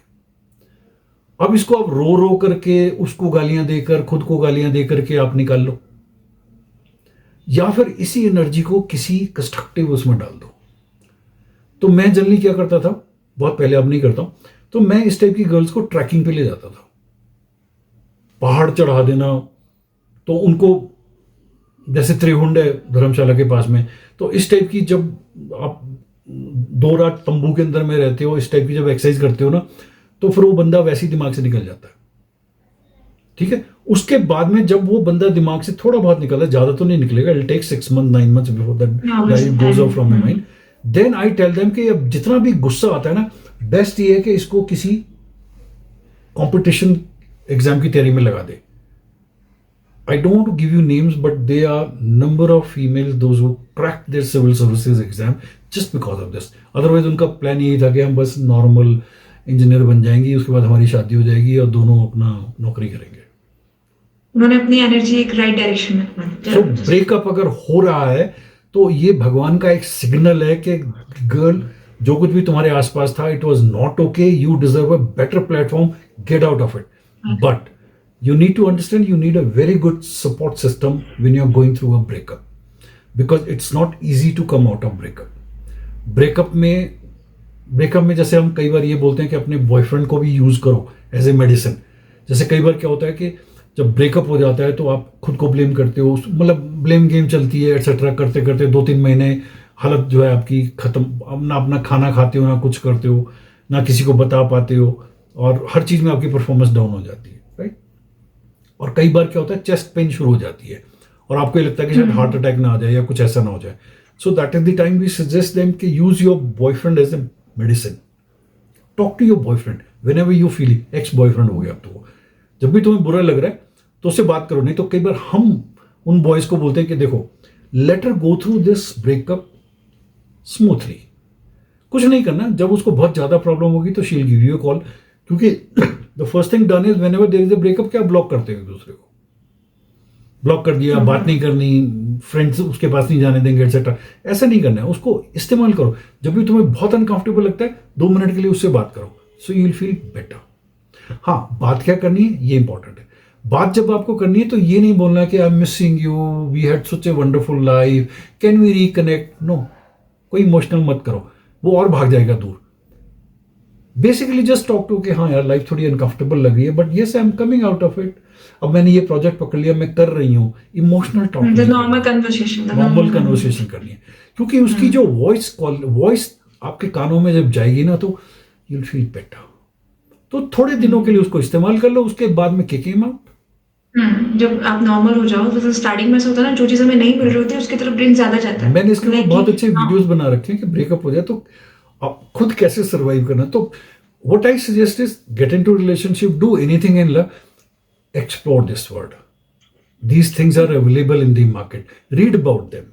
अब इसको आप रो रो करके, उसको गालियां देकर, खुद को गालियां दे करके आप निकाल लो, या फिर इसी एनर्जी को किसी कंस्ट्रक्टिव उसमें डाल दो। तो मैं जनरली क्या करता था, बहुत पहले, अब नहीं करता हूं, तो मैं इस टाइप की गर्ल्स को ट्रैकिंग पे ले जाता था, पहाड़ चढ़ा देना, तो उनको जैसे त्रिहुंड है धर्मशाला के पास में, तो इस टाइप की जब आप 2 रात तंबू के अंदर में रहते हो, इस टाइप की जब एक्सरसाइज करते हो ना, तो फिर वो बंदा वैसे ही दिमाग से निकल जाता है। ठीक है, उसके बाद में जब वो बंदा दिमाग से थोड़ा बहुत निकला, ज्यादा तो नहीं निकलेगा, it take 6 months 9 months before that goes out from my mind. Then I tell them कि अब जितना भी गुस्सा आता है ना, बेस्ट ये है कि इसको किसी कंपटीशन एग्जाम की तैयारी में लगा दे। I don't want to give you names, but there are number of females those who cracked their civil services exam just because of this. Otherwise उनका प्लान यही था कि हम बस नॉर्मल इंजीनियर बन जाएंगी, उसके बाद हमारी शादी हो जाएगी और दोनों अपना नौकरी करेंगे. उन्होंने अपनी एनर्जी एक राइट डायरेक्शन में तो ब्रेकअप अगर हो रहा है तो ये भगवान का एक सिग्नल है कि गर्ल, जो कुछ भी तुम्हारे आसपास था, it was not okay, you deserve a better platform, gate out of it. But you need to understand, you need a very good support system when you're going through a breakup, because it's not easy to come out of breakup में जैसे हम कई बार ये बोलते हैं कि अपने boyfriend को भी यूज करो एज ए मेडिसिन. जैसे कई बार क्या होता है कि जब ब्रेकअप हो जाता है तो आप खुद को ब्लेम करते हो, मतलब ब्लेम गेम चलती है एटसेट्रा, करते करते 2-3 महीने हालत जो है आपकी खत्म, ना अपना खाना खाते हो, ना कुछ करते हो, ना किसी को बता पाते हो, और हर चीज में आपकी परफॉर्मेंस डाउन हो जाती है, राइट. और कई बार क्या होता है, चेस्ट पेन शुरू हो जाती है और आपको ये लगता है कि शायद हार्ट अटैक ना आ जाए या कुछ ऐसा ना हो जाए. So that is the time we suggest them कि use your boyfriend as a medicine. Talk to your boyfriend whenever you feel. Ex boyfriend हो गया अब तो, जब भी तुम्हें बुरा लग रहा है तो उससे बात करो. नहीं तो कई बार हम उन बॉयज को बोलते हैं कि देखो, let her go through this breakup smoothly, कुछ नहीं करना. जब उसको बहुत ज्यादा प्रॉब्लम होगी तो she will give you a call, क्योंकि the first thing done is whenever there is a breakup, क्या ब्लॉक करते हैं एक दूसरे को. ब्लॉक कर दिया, बात नहीं करनी, फ्रेंड्स उसके पास नहीं जाने देंगे एटसेट्रा. ऐसा नहीं करना है. उसको इस्तेमाल करो. जब भी तुम्हें बहुत अनकंफर्टेबल लगता है 2 मिनट के लिए उससे बात करो, so you will feel better. हाँ, बात क्या करनी है ये इंपॉर्टेंट है. बात जब आपको करनी है तो ये नहीं बोलना कि I am missing you, we had such a wonderful life, can we reconnect. No, कोई इमोशनल मत करो, वो और भाग जाएगा दूर. बेसिकली जस्ट टॉक टू कि हाँ यार लाइफ थोड़ी अनकंफर्टेबल लग रही है, but yes I am coming out of it. अब मैंने ये प्रोजेक्ट पकड़ लिया, मैं कर रही हूँ. इमोशनल टॉक, नॉर्मल कन्वर्सेशन करनी है, क्योंकि उसकी जो वॉइस आपके कानों में जब जाएगी ना तो यू विल फील बेटर. तो थोड़े दिनों के लिए उसको इस्तेमाल कर लो, उसके बाद में किक हिम आउट. जब आप नॉर्मल हो जाओ तो स्टार्टिंग में से होता है ना, जो चीज हमें नहीं मिल रही होती है उसकी तरफ ब्रेन ज्यादा जाता है. मैंने इसके लिए बहुत अच्छे वीडियोस बना रखे हैं कि ब्रेकअप हो जाए तो आप खुद कैसे सर्वाइव करना. तो what I suggest is get into relationship, do anything in love, explore this world. These things are available in the market, read about them.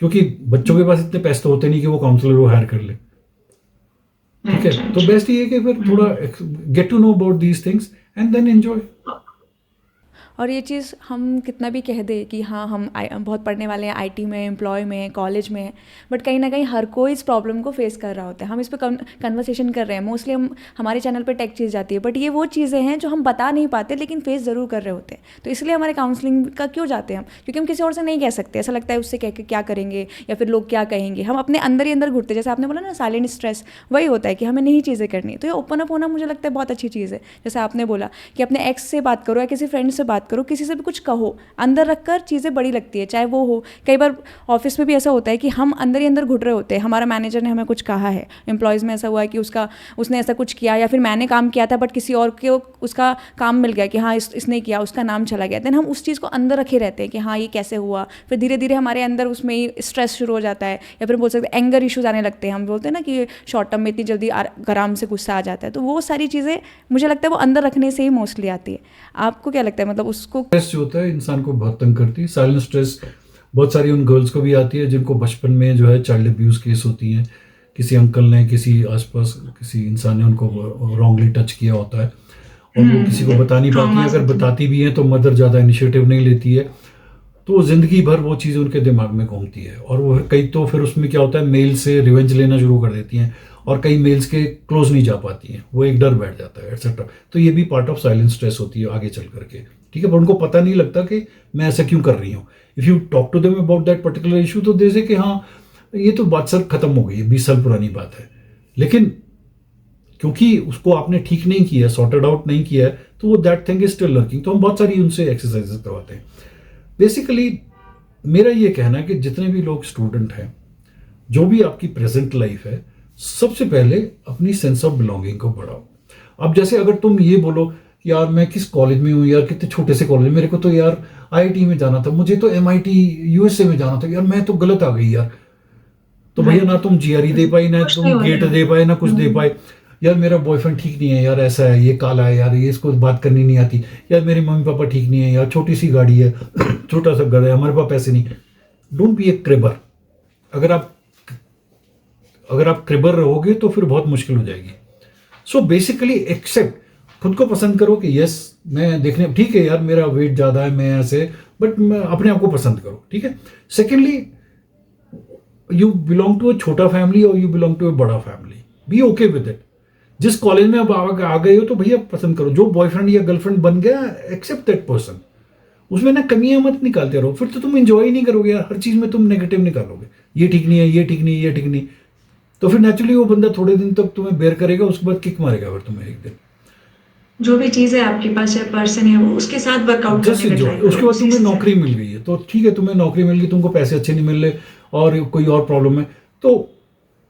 क्योंकि बच्चों के पास इतने पैसे तो होते नहीं कि वो काउंसलर को हायर कर ले. ठीक है, तो बेस्ट ये है कि फिर थोड़ा get to know about these things and then enjoy. और ये चीज़ हम कितना भी कह दें कि हाँ हम बहुत पढ़ने वाले हैं, आईटी में, एम्प्लॉय में, कॉलेज में हैं, बट कहीं ना कहीं हर कोई इस प्रॉब्लम को फेस कर रहा होता है. हम इस पर कन्वर्सेशन कर रहे हैं, मोस्टली हमारे चैनल पे टेक चीज़ जाती है, बट ये वो चीज़ें हैं जो हम बता नहीं पाते लेकिन फेस ज़रूर कर रहे होते हैं. तो इसलिए हमारे काउंसलिंग का क्यों जाते हैं हम, क्योंकि हम किसी और से नहीं कह सकते. ऐसा लगता है उससे कह के क्या करेंगे या फिर लोग क्या कहेंगे. हम अपने अंदर ही अंदर घुटते, जैसे आपने बोला ना साइलेंट स्ट्रेस, वही होता है कि हमें नहीं चीज़ें करनी. तो ये ओपन अप होना मुझे लगता है बहुत अच्छी चीज़ है. जैसे आपने बोला कि अपने एक्स से बात करो या किसी फ्रेंड से बात करो, किसी से भी कुछ कहो, अंदर रखकर चीज़ें बड़ी लगती है, चाहे वो हो. कई बार ऑफिस में भी ऐसा होता है कि हम अंदर ही अंदर घुट रहे होते हैं. हमारा मैनेजर ने हमें कुछ कहा है, एम्प्लॉयज़ में ऐसा हुआ है कि उसने ऐसा कुछ किया, या फिर मैंने काम किया था बट किसी और के उसका काम मिल गया कि हाँ इसने किया, उसका नाम चला गया. देन हम उस चीज़ को अंदर रखे रहते हैं कि हाँ ये कैसे हुआ. फिर धीरे धीरे हमारे अंदर उसमें ही स्ट्रेस शुरू हो जाता है, या फिर बोल सकते हैं एंगर इश्यूज आने लगते हैं. हम बोलते हैं ना कि शॉर्ट टर्म में इतनी जल्दी आराम से गुस्सा आ जाता है. तो वो सारी चीज़ें मुझे लगता है वो अंदर रखने से ही मोस्टली आती है. आपको क्या लगता है, मतलब उसको स्ट्रेस जो होता है इंसान को बहुत तंग करती है. साइलेंट स्ट्रेस बहुत सारी उन गर्ल्स को भी आती है जिनको बचपन में जो है चाइल्ड अब्यूज केस होती हैं. किसी अंकल ने, किसी आसपास किसी इंसान ने उनको रॉन्गली टच किया होता है और वो किसी को बता नहीं पाती है. अगर बताती भी हैं तो मदर ज़्यादा इनिशिएटिव नहीं लेती है, तो ज़िंदगी भर वो चीज़ उनके दिमाग में घूमती है. और वो कई तो फिर उसमें क्या होता है, मेल से रिवेंज लेना शुरू कर देती हैं और कई मेल्स के क्लोज नहीं जा पाती हैं, वो एक डर बैठ जाता है एटसेट्रा. तो ये भी पार्ट ऑफ साइलेंट स्ट्रेस होती है आगे चल करके. ठीक है, पर उनको पता नहीं लगता कि मैं ऐसा क्यों कर रही हूँ. If you talk to them about that particular issue तो जैसे कि हाँ ये तो बात सर खत्म हो गई है, 20 साल पुरानी बात है. लेकिन क्योंकि उसको आपने ठीक नहीं किया, सॉर्टेड आउट नहीं किया है, तो वो that thing is still lurking. तो हम बहुत सारी उनसे एक्सरसाइजेस करवाते हैं. बेसिकली मेरा ये कहना है कि जितने भी लोग स्टूडेंट हैं, जो भी आपकी प्रेजेंट लाइफ है, सबसे पहले अपनी सेंस ऑफ बिलोंगिंग को बढ़ाओ. अब जैसे अगर तुम ये बोलो यार मैं किस कॉलेज में हूँ यार, कितने छोटे से कॉलेज, मेरे को तो यार आईआईटी में जाना था, मुझे तो एमआईटी यूएसए में जाना था, यार मैं तो गलत आ गई यार. तो भैया ना तुम जीआरई दे पाई, ना तुम गेट दे पाए, ना कुछ दे पाए, यार मेरा बॉयफ्रेंड ठीक नहीं है यार, ऐसा है, ये काला है यार, ये इसको बात करनी नहीं आती, यार मेरे मम्मी पापा ठीक नहीं है यार, छोटी सी गाड़ी है, छोटा सा घर है, हमारे पास पैसे नहीं। डोंट बी ए क्रेबर। अगर आप क्रेबर रहोगे तो फिर बहुत मुश्किल हो जाएगी। सो बेसिकली एक्सेप्ट, खुद को पसंद करो कि यस मैं देखने ठीक है यार, मेरा वेट ज़्यादा है, मैं ऐसे, बट मैं अपने आप को पसंद करो, ठीक है। Secondly, you belong to a छोटा फैमिली और यू बिलोंग टू अ बड़ा family, be okay with it. जिस कॉलेज में अब आ गए हो तो भैया पसंद करो। जो बॉयफ्रेंड या गर्लफ्रेंड बन गया, एक्सेप्ट दैट पर्सन। उसमें ना कमियां मत निकालते रहो, फिर तो तुम इंजॉय नहीं करोगे यार, हर चीज में तुम नेगेटिव निकालोगे, ये ठीक नहीं है, ये ठीक नहीं, ये ठीक नहीं, तो फिर नेचुरली वो बंदा थोड़े दिन तक तुम्हें बेयर करेगा, उसके बाद किक मारेगा फिर तुम्हें एक दिन। जो भी चीज़ है आपके पास या पर्सन है वो उसके साथ वर्कआउट जस्ट करने का एंजॉय। ट्राई करो। उसके बाद उसी तुम्हें से- नौकरी मिल गई है तो ठीक है, तुम्हें नौकरी मिल गई, तुमको पैसे अच्छे नहीं मिल रहे और कोई और प्रॉब्लम है, तो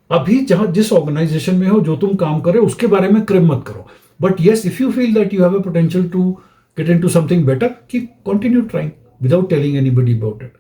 अभी जहां जिस ऑर्गेनाइजेशन में हो, जो तुम काम कर रहे हो, उसके बारे में क्रिम मत करो। But yes, if you feel that you have a potential to get into something better, keep continue trying without telling anybody about it.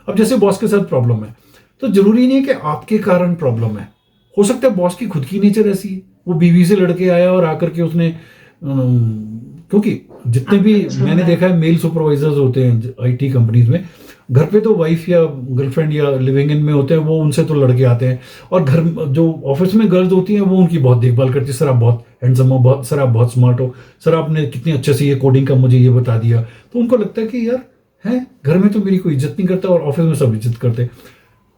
अब जैसे बॉस के साथ प्रॉब्लम है, तो जरूरी नहीं है कि आपके कारण प्रॉब्लम है, हो सकता है बॉस की खुद की नेचर ऐसी है, वो बीवी से लड़के आया और आकर के उसने क्योंकि जितने भी मैंने देखा है मेल सुपरवाइजर्स होते हैं आईटी कंपनीज में, घर पे तो वाइफ या गर्लफ्रेंड या लिविंग इन में होते हैं, वो उनसे तो लड़के आते हैं, और घर जो ऑफिस में गर्ल्स होती हैं वो उनकी बहुत देखभाल करती है, सर आप बहुत हैंडसम हो, बहुत सर आप बहुत स्मार्ट हो, सर आपने कितने अच्छे से ये कोडिंग का मुझे ये बता दिया। तो उनको लगता है कि यार है, घर में तो मेरी कोई इज्जत नहीं करता और ऑफिस में सब इज्जत करते।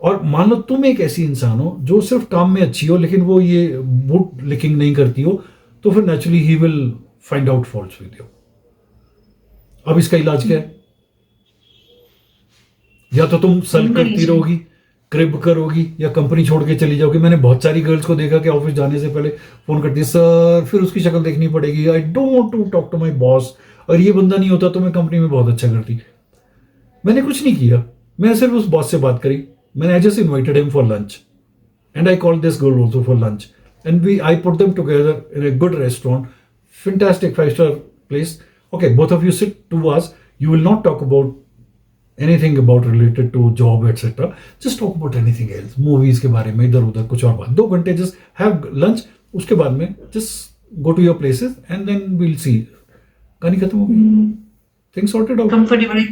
और मान लो तुम एक ऐसी इंसान हो जो सिर्फ काम में अच्छी हो लेकिन वो ये बूट लिकिंग नहीं करती हो, तो फिर naturally he will find out faults with you. अब इसका इलाज क्या है? या तो तुम सल करती रहोगी, क्रिब करोगी, या कंपनी छोड़ के चली जाओगी। मैंने बहुत सारी गर्ल्स को देखा कि ऑफिस जाने से पहले फोन करती है, सर फिर उसकी शक्ल देखनी पड़ेगी, I don't want to talk to my boss, और ये बंदा नहीं होता तो मैं कंपनी में बहुत अच्छा करती। मैंने कुछ नहीं किया, मैं सिर्फ उस बॉस से बात करी, मैंने I just invited him for lunch and I called this girl also for lunch and I put them together in a good restaurant, fantastic 5-star place. Okay, both of you sit 2 hours. You will not talk about anything about related to job etc. Just talk about anything else, movies के बारे में, इधर उधर कुछ और बात। 2 घंटे just have lunch, उसके बाद में just go to your places and then we'll see। कहानी खत्म हो गई, things sorted out। कंफर्टेबल।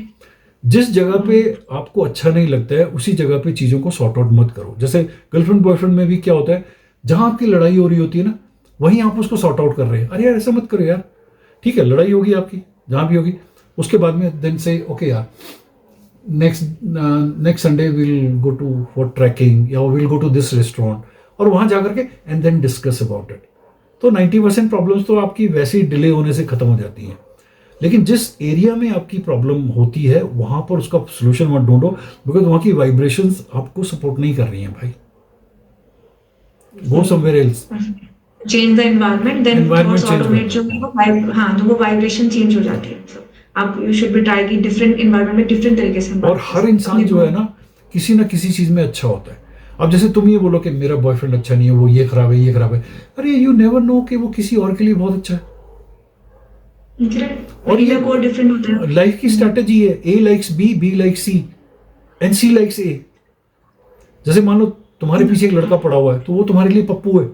जिस जगह पे आपको अच्छा नहीं लगता है उसी जगह पे चीजों को सॉर्ट आउट मत करो। जैसे गर्लफ्रेंड बॉयफ्रेंड में भी क्या होता है, जहां आपकी लड़ाई हो रही होती है ना, वहीं आप उसको सॉर्ट आउट कर रहे हैं, अरे यार ऐसा मत करो यार, ठीक है लड़ाई होगी आपकी जहां भी होगी, उसके बाद में देन से ओके यार next Sunday will go to for trekking या will go to this restaurant, और वहां जाकर के and then discuss about it. तो 90% प्रॉब्लम्स तो आपकी वैसे ही डिले होने से खत्म हो जाती हैं। लेकिन जिस एरिया में आपकी प्रॉब्लम होती है वहां पर उसका सोल्यूशन मत ढूंढो, बिकॉज वहां की वाइब्रेशंस आपको सपोर्ट नहीं कर रही हैं भाई। Go somewhere else, change the environment, then Environment thoughts change automate जो है वो हाँ, तो वो वाइब्रेशन चेंज हो जाती है। So, आप यू शुड बी ट्राई की डिफरेंट एनवायरनमेंट में डिफरेंट तरीके से। और हर इंसान जो है ना किसी चीज में अच्छा होता है। अब जैसे तुम ये बोलो कि मेरा बॉयफ्रेंड अच्छा नहीं है, वो ये खराब है, ये खराब है, अरे यू नेवर नो कि वो किसी और के लिए बहुत अच्छा है। और ये को डिफरेंट होता है। लाइफ की स्ट्रेटेजी है, A likes B, B likes C and C likes A. जैसे मान लो तुम्हारे पीछे एक लड़का पड़ा हुआ है तो वो तुम्हारे लिए पप्पू है,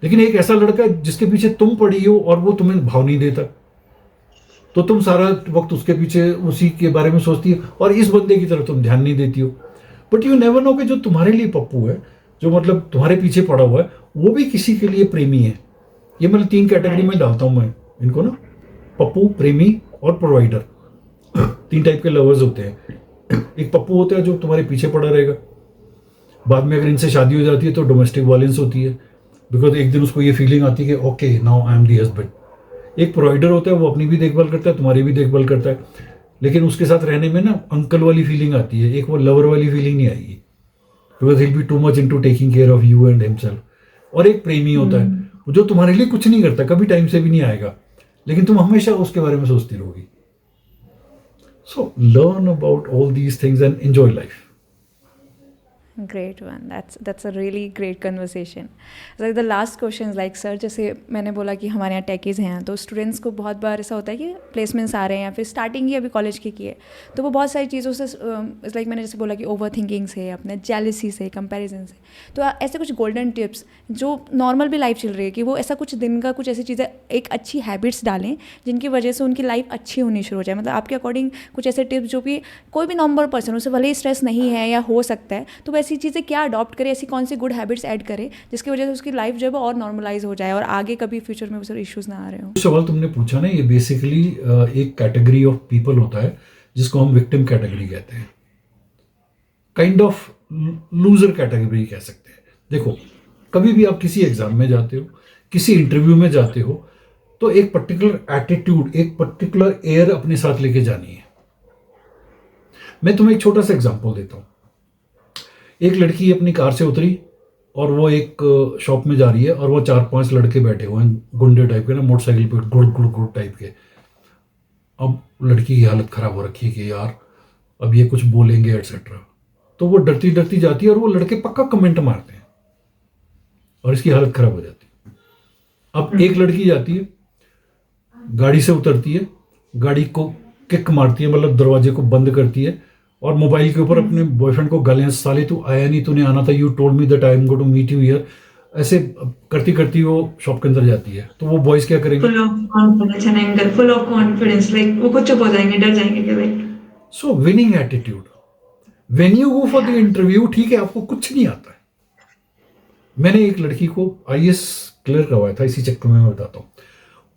लेकिन एक ऐसा लड़का है जिसके पीछे तुम पड़ी हो और वो तुम्हें भाव नहीं देता, तो तुम सारा वक्त उसके पीछे उसी के बारे में सोचती हो और इस बंदे की तरफ तुम ध्यान नहीं देती हो। बट यू नेवर नो कि जो तुम्हारे लिए पप्पू है, जो मतलब तुम्हारे पीछे पड़ा हुआ है, वो भी किसी के लिए प्रेमी है। ये मतलब 3 कैटेगरी में डालता हूं मैं इनको ना, पप्पू, प्रेमी और प्रोवाइडर। 3 टाइप के लवर्स होते हैं। एक पप्पू होता है जो तुम्हारे पीछे पड़ा रहेगा, बाद में अगर इनसे शादी हो जाती है तो डोमेस्टिक वायलेंस होती है, बिकॉज एक दिन उसको ये फीलिंग आती है कि okay now I am the husband. एक प्रोवाइडर होता है, वो अपनी भी देखभाल करता है, तुम्हारी भी देखभाल करता है, लेकिन उसके साथ रहने में ना अंकल वाली फीलिंग आती है, एक वो लवर वाली फीलिंग नहीं आएगी, because hill B too much into taking care of you and himself. और एक प्रेमी होता है जो तुम्हारे लिए कुछ नहीं करता, कभी टाइम से भी नहीं आएगा, लेकिन तुम हमेशा उसके बारे में सोचती रहोगी। So learn about all these things and enjoy life. Great one. That's a really great conversation. Like the last question is like sir, जैसे मैंने बोला कि हमारे यहाँ टेकीज़ हैं, तो स्टूडेंट्स को बहुत बार ऐसा होता है कि प्लेसमेंट्स आ रहे हैं या फिर स्टार्टिंग ही अभी कॉलेज की है, तो वो बहुत सारी चीज़ों से लाइक मैंने जैसे बोला कि ओवर थिंकिंग से, अपने जेलसी से, कंपैरिजन से, तो ऐसे कुछ गोल्डन टिप्स जो नॉर्मल भी लाइफ चल रही है कि वो ऐसा कुछ दिन का कुछ ऐसी चीज़ें, एक अच्छी हैबिट्स डालें जिनकी वजह से उनकी लाइफ अच्छी होनी शुरू हो जाए। मतलब आपके अकॉर्डिंग कुछ ऐसे टिप्स जो कि कोई भी नॉर्मल पर्सन, उसे भले ही स्ट्रेस नहीं है या हो सकता है, तो ऐसी चीज़ें क्या अडॉप्ट करे, ऐसी कौन सी गुड हैबिट्स ऐड करे जिसकी वजह से उसकी लाइफ जो है वो और नॉर्मलाइज हो जाए और आगे कभी फ्यूचर में सर इश्यूज ना आ रहे हो। सवाल तुमने पूछा ना, ये बेसिकली एक कैटेगरी ऑफ पीपल होता है जिसको हम विक्टिम कैटेगरी कहते हैं, काइंड ऑफ लूजर कैटेगरी कह सकते हैं। देखो, कभी भी आप किसी एग्जाम में जाते हो, किसी इंटरव्यू में जाते हो, तो एक पर्टिकुलर एटीट्यूड, एक पर्टिकुलर एयर अपने साथ लेके जानी है। मैं तुम्हें एक छोटा सा एग्जांपल देता हूं। एक लड़की अपनी कार से उतरी और वो एक शॉप में जा रही है और वो 4-5 लड़के बैठे हुए हैं, गुंडे टाइप के ना, मोटरसाइकिल पे गुड़ गुड़ गुड़ टाइप के। अब लड़की की हालत खराब हो रखी है कि यार अब ये कुछ बोलेंगे एटसेट्रा, तो वो डरती डरती जाती है और वो लड़के पक्का कमेंट मारते हैं और इसकी हालत खराब हो जाती है। अब एक लड़की जाती है, गाड़ी से उतरती है, गाड़ी को किक मारती है, मतलब दरवाजे को बंद करती है और मोबाइल के ऊपर अपने बॉयफ्रेंड को गालियां, साले तू आया नहीं, तूने आना था, you told me that I am going to meet you here, ऐसे करती करती वो शॉप के अंदर जाती है। तो वो बॉयज क्या करेंगे? Full of confidence and anger, full of confidence, like वो खुद चुप हो जाएंगे, डर जाएंगे कि like. So winning attitude, when you go for the interview, ठीक है आपको कुछ नहीं आता है। मैंने एक लड़की को आईएएस क्लियर करवाया था, इसी चक्कर में मैं बताता हूँ।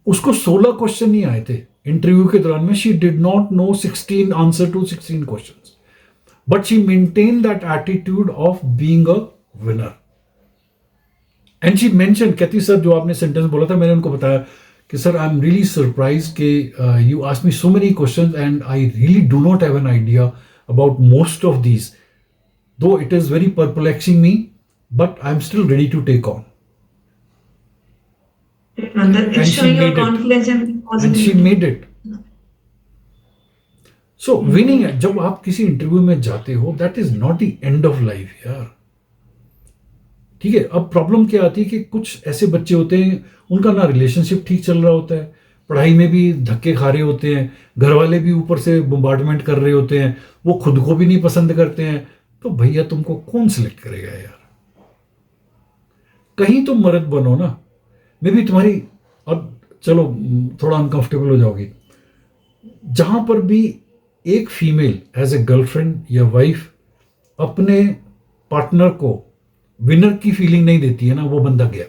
उसको 16 क्वेश्चन नहीं आए थे इंटरव्यू के दौरान में। She did not know 16 answer to 16 questions, but she maintain that attitude of being a winner. And she mention, कहती सर जो आपने सेंटेंस बोला था, मैंने उनको बताया कि sir I am really surprise के you asked me so many questions and I really do not have an idea about most of these, though it is very perplexing me, but I am still ready to take on. It's showing your confidence and And she made it. So winning है, जब आप किसी interview में जाते हो, that is not the end of life यार, ठीक है। अब प्रॉब्लम क्या आती है कि कुछ ऐसे बच्चे होते हैं, उनका ना रिलेशनशिप ठीक चल रहा होता है, पढ़ाई में भी धक्के खा रहे होते हैं, घर वाले भी ऊपर से बम्बार्डमेंट कर रहे होते हैं, वो खुद को भी नहीं पसंद करते हैं, तो भैया तुमको कौन सिलेक्ट करेगा यार? कहीं तो मर्द बनो ना। मे भी तुम्हारी, अब चलो थोड़ा अनकंफर्टेबल हो जाओगे, जहां पर भी एक फीमेल एज ए गर्लफ्रेंड या वाइफ अपने पार्टनर को विनर की फीलिंग नहीं देती है ना, वो बंदा गया।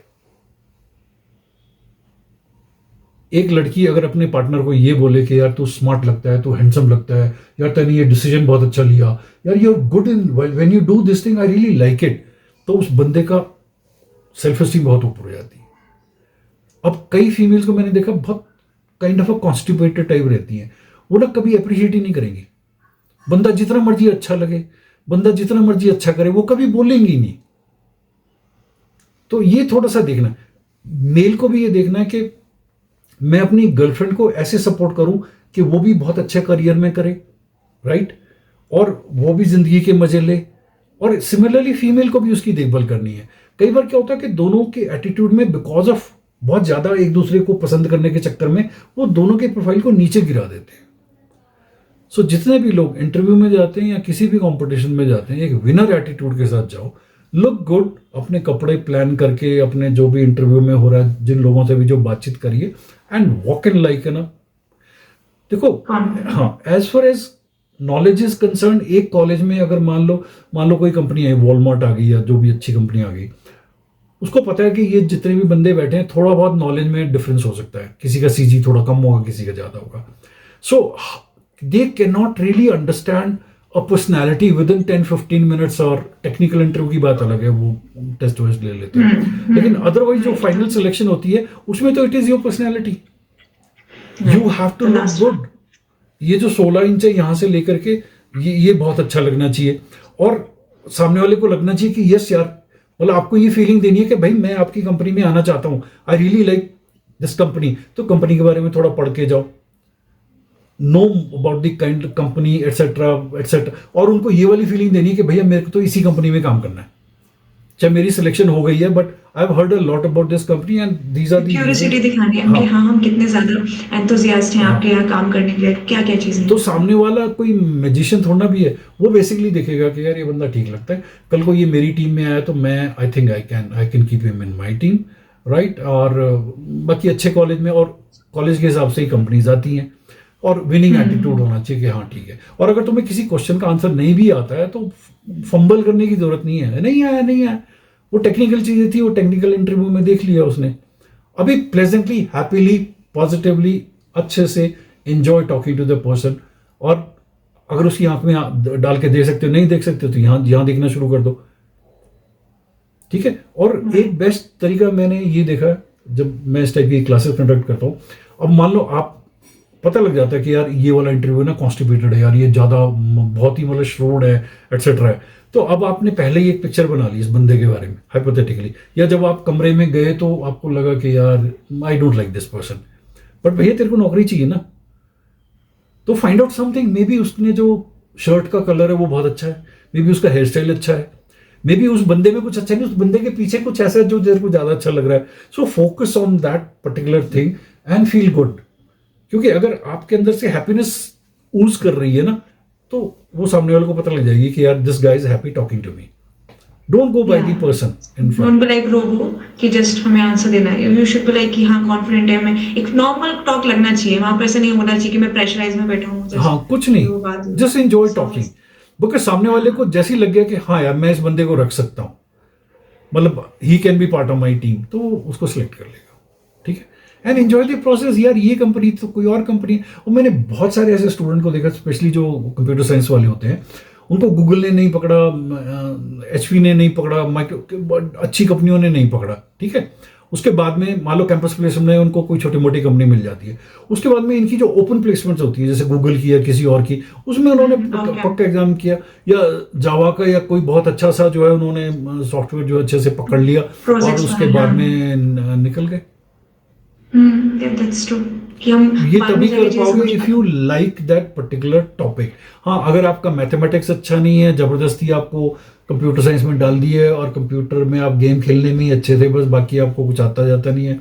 एक लड़की अगर अपने पार्टनर को ये बोले कि यार तू स्मार्ट लगता है, तू हैंडसम लगता है, यार तूने ये डिसीजन बहुत अच्छा लिया, यार you are good in when you do this thing, I really like it, तो उस बंदे का सेल्फ एस्टीम बहुत ऊपर हो जाती है। अब कई फीमेल्स को मैंने देखा बहुत kind of a constipated type रहती हैं, वो ना कभी अप्रिशिएट ही नहीं करेंगी। बंदा जितना मर्जी अच्छा लगे, बंदा जितना मर्जी अच्छा करे, वो कभी बोलेंगी नहीं। तो ये थोड़ा सा देखना, मेल को भी ये देखना है कि मैं अपनी गर्लफ्रेंड को ऐसे सपोर्ट करूं कि वो भी बहुत अच्छे करियर में करे, राइट, और वो भी जिंदगी के मजे ले, और सिमिलरली फीमेल को भी उसकी देखभाल करनी है। कई बार क्या होता है कि दोनों के एटीट्यूड में, बिकॉज ऑफ बहुत ज्यादा एक दूसरे को पसंद करने के चक्कर में, वो दोनों के प्रोफाइल को नीचे गिरा देते हैं। सो जितने भी लोग इंटरव्यू में जाते हैं या किसी भी कंपटीशन में जाते हैं, एक विनर एटीट्यूड के साथ जाओ, लुक गुड, अपने कपड़े प्लान करके, अपने जो भी इंटरव्यू में हो रहा है, जिन लोगों से भी जो बातचीत करिए, एंड वॉक इन लाइक ना। देखो हाँ, as far as knowledge is concerned, एक कॉलेज में अगर मान लो कोई कंपनी आई, वॉलमार्ट आ गई या जो भी अच्छी कंपनी आ गई, उसको पता है कि ये जितने भी बंदे बैठे हैं, थोड़ा बहुत नॉलेज में डिफरेंस हो सकता है, किसी का सीजी थोड़ा कम होगा, किसी का ज्यादा होगा। So they can not really understand a personality within 10-15 minutes, और टेक्निकल इंटरव्यू की बात अलग है, वो टेस्ट वेस्ट ले लेते हैं, लेकिन अदरवाइज जो फाइनल सिलेक्शन होती है उसमें तो it is your personality, you have to look good. ये जो 16 इंच है यहाँ से लेकर के ये बहुत अच्छा लगना चाहिए, और सामने वाले को लगना चाहिए कि यस यार, मतलब आपको ये फीलिंग देनी है कि भाई मैं आपकी कंपनी में आना चाहता हूं, आई रियली लाइक दिस कंपनी। तो कंपनी के बारे में थोड़ा पढ़ के जाओ, know about the kind company etcetera etcetera, और उनको ये वाली फीलिंग देनी है कि भैया मेरे को तो इसी कंपनी में काम करना है, चाहे मेरी सिलेक्शन हो गई है but I have heard a lot about this company and these are the curiosity दिखानी है कि हाँ हम कितने ज्यादा एंथुसियास्ट हैं आपके यहाँ काम करने के लिए, क्या क्या चीजें। तो सामने वाला कोई मैजिशियन थोड़ा भी है, वो बेसिकली देखेगा कि यार ये बंदा ठीक लगता है, कल को ये मेरी टीम में आया तो मैं I think I can keep him in my team, right. और बाकी अच्छे कॉलेज में, और कॉलेज के हिसाब से ही कंपनीज आती हैं, और विनिंग एटीट्यूड होना चाहिए कि हाँ ठीक है। और अगर तुम्हें किसी क्वेश्चन का आंसर नहीं भी आता है तो फंबल करने की जरूरत नहीं है, नहीं आया, वो टेक्निकल चीजें थी, वो टेक्निकल इंटरव्यू में देख लिया उसने, अभी प्लेजेंटली हैप्पीली पॉजिटिवली अच्छे से enjoy talking to the person. और अगर उसकी आंख में डाल के देख सकते हो, नहीं देख सकते हो तो यहाँ देखना शुरू कर दो, ठीक है। और एक बेस्ट तरीका मैंने ये देखा जब मैं इस टाइप की क्लासेस कंडक्ट करता हूँ, अब मान लो आप पता लग जाता है कि यार ये वाला इंटरव्यू ना कॉन्स्टिपेटेड है, यार ये ज़्यादा बहुत ही मतलब श्रूड है एटसेट्रा है, तो अब आपने पहले ही एक पिक्चर बना ली इस बंदे के बारे में हाइपोथेटिकली, या जब आप कमरे में गए तो आपको लगा कि यार I don't like this person, but भैया तेरे को नौकरी चाहिए ना, तो find out something. May be उसने जो शर्ट का कलर है वो बहुत अच्छा है, मे बी उसका हेयर स्टाइल अच्छा है, मे बी उस बंदे में कुछ अच्छा नहीं, उस बंदे के पीछे कुछ ऐसा है जो तेरे को ज़्यादा अच्छा लग रहा है। So focus on that particular thing and feel good, क्योंकि अगर आपके अंदर से हैप्पीनेस ऊज कर रही है ना, तो वो सामने वाले को पता लग जाएगी कि यार this guy is happy talking to me. Don't go by the person in front, don't be like robot कि जस्ट हमें आंसर देना है, यू शुड बी लाइक कि हाँ कॉन्फिडेंट है मैं, एक नॉर्मल टॉक लगना चाहिए वहां पर, ऐसा नहीं होना चाहिए कि मैं प्रेशराइज में बैठा हूँ। हाँ कुछ नहीं, जस्ट एंजॉय टॉकिंग, बिकॉज सामने वाले को जैसे ही लग गया कि हाँ यार मैं इस बंदे को रख सकता हूँ, मतलब he can be part of my team, तो उसको सिलेक्ट कर लेगा, ठीक है। एंड एंजॉय द प्रोसेस, यार ये कंपनी तो कोई और कंपनी। और मैंने बहुत सारे ऐसे स्टूडेंट को देखा, स्पेशली जो कंप्यूटर साइंस वाले होते हैं, उनको गूगल ने नहीं पकड़ा, HP ने नहीं पकड़ा, माइक्रो अच्छी कंपनियों ने नहीं पकड़ा, ठीक है। उसके बाद में मान लो कैंपस प्लेसमेंट में उनको कोई छोटी मोटी कंपनी मिल जाती है, उसके बाद में इनकी जो ओपन प्लेसमेंट्स होती है जैसे गूगल की या किसी और की, उसमें उन्होंने पक्का एग्जाम किया, या जावा का या कोई बहुत अच्छा सा जो है उन्होंने सॉफ्टवेयर जो अच्छे से पकड़ लिया और उसके बाद में निकल गए। That's true. कि हम ये तभी कर पाओगे if you like that particular topic. हाँ, अगर आपका मैथमेटिक्स अच्छा नहीं है, जबरदस्ती आपको कंप्यूटर साइंस में डाल दिए और कंप्यूटर में आप गेम खेलने में ही अच्छे थे बस, बाकी आपको कुछ आता जाता नहीं है,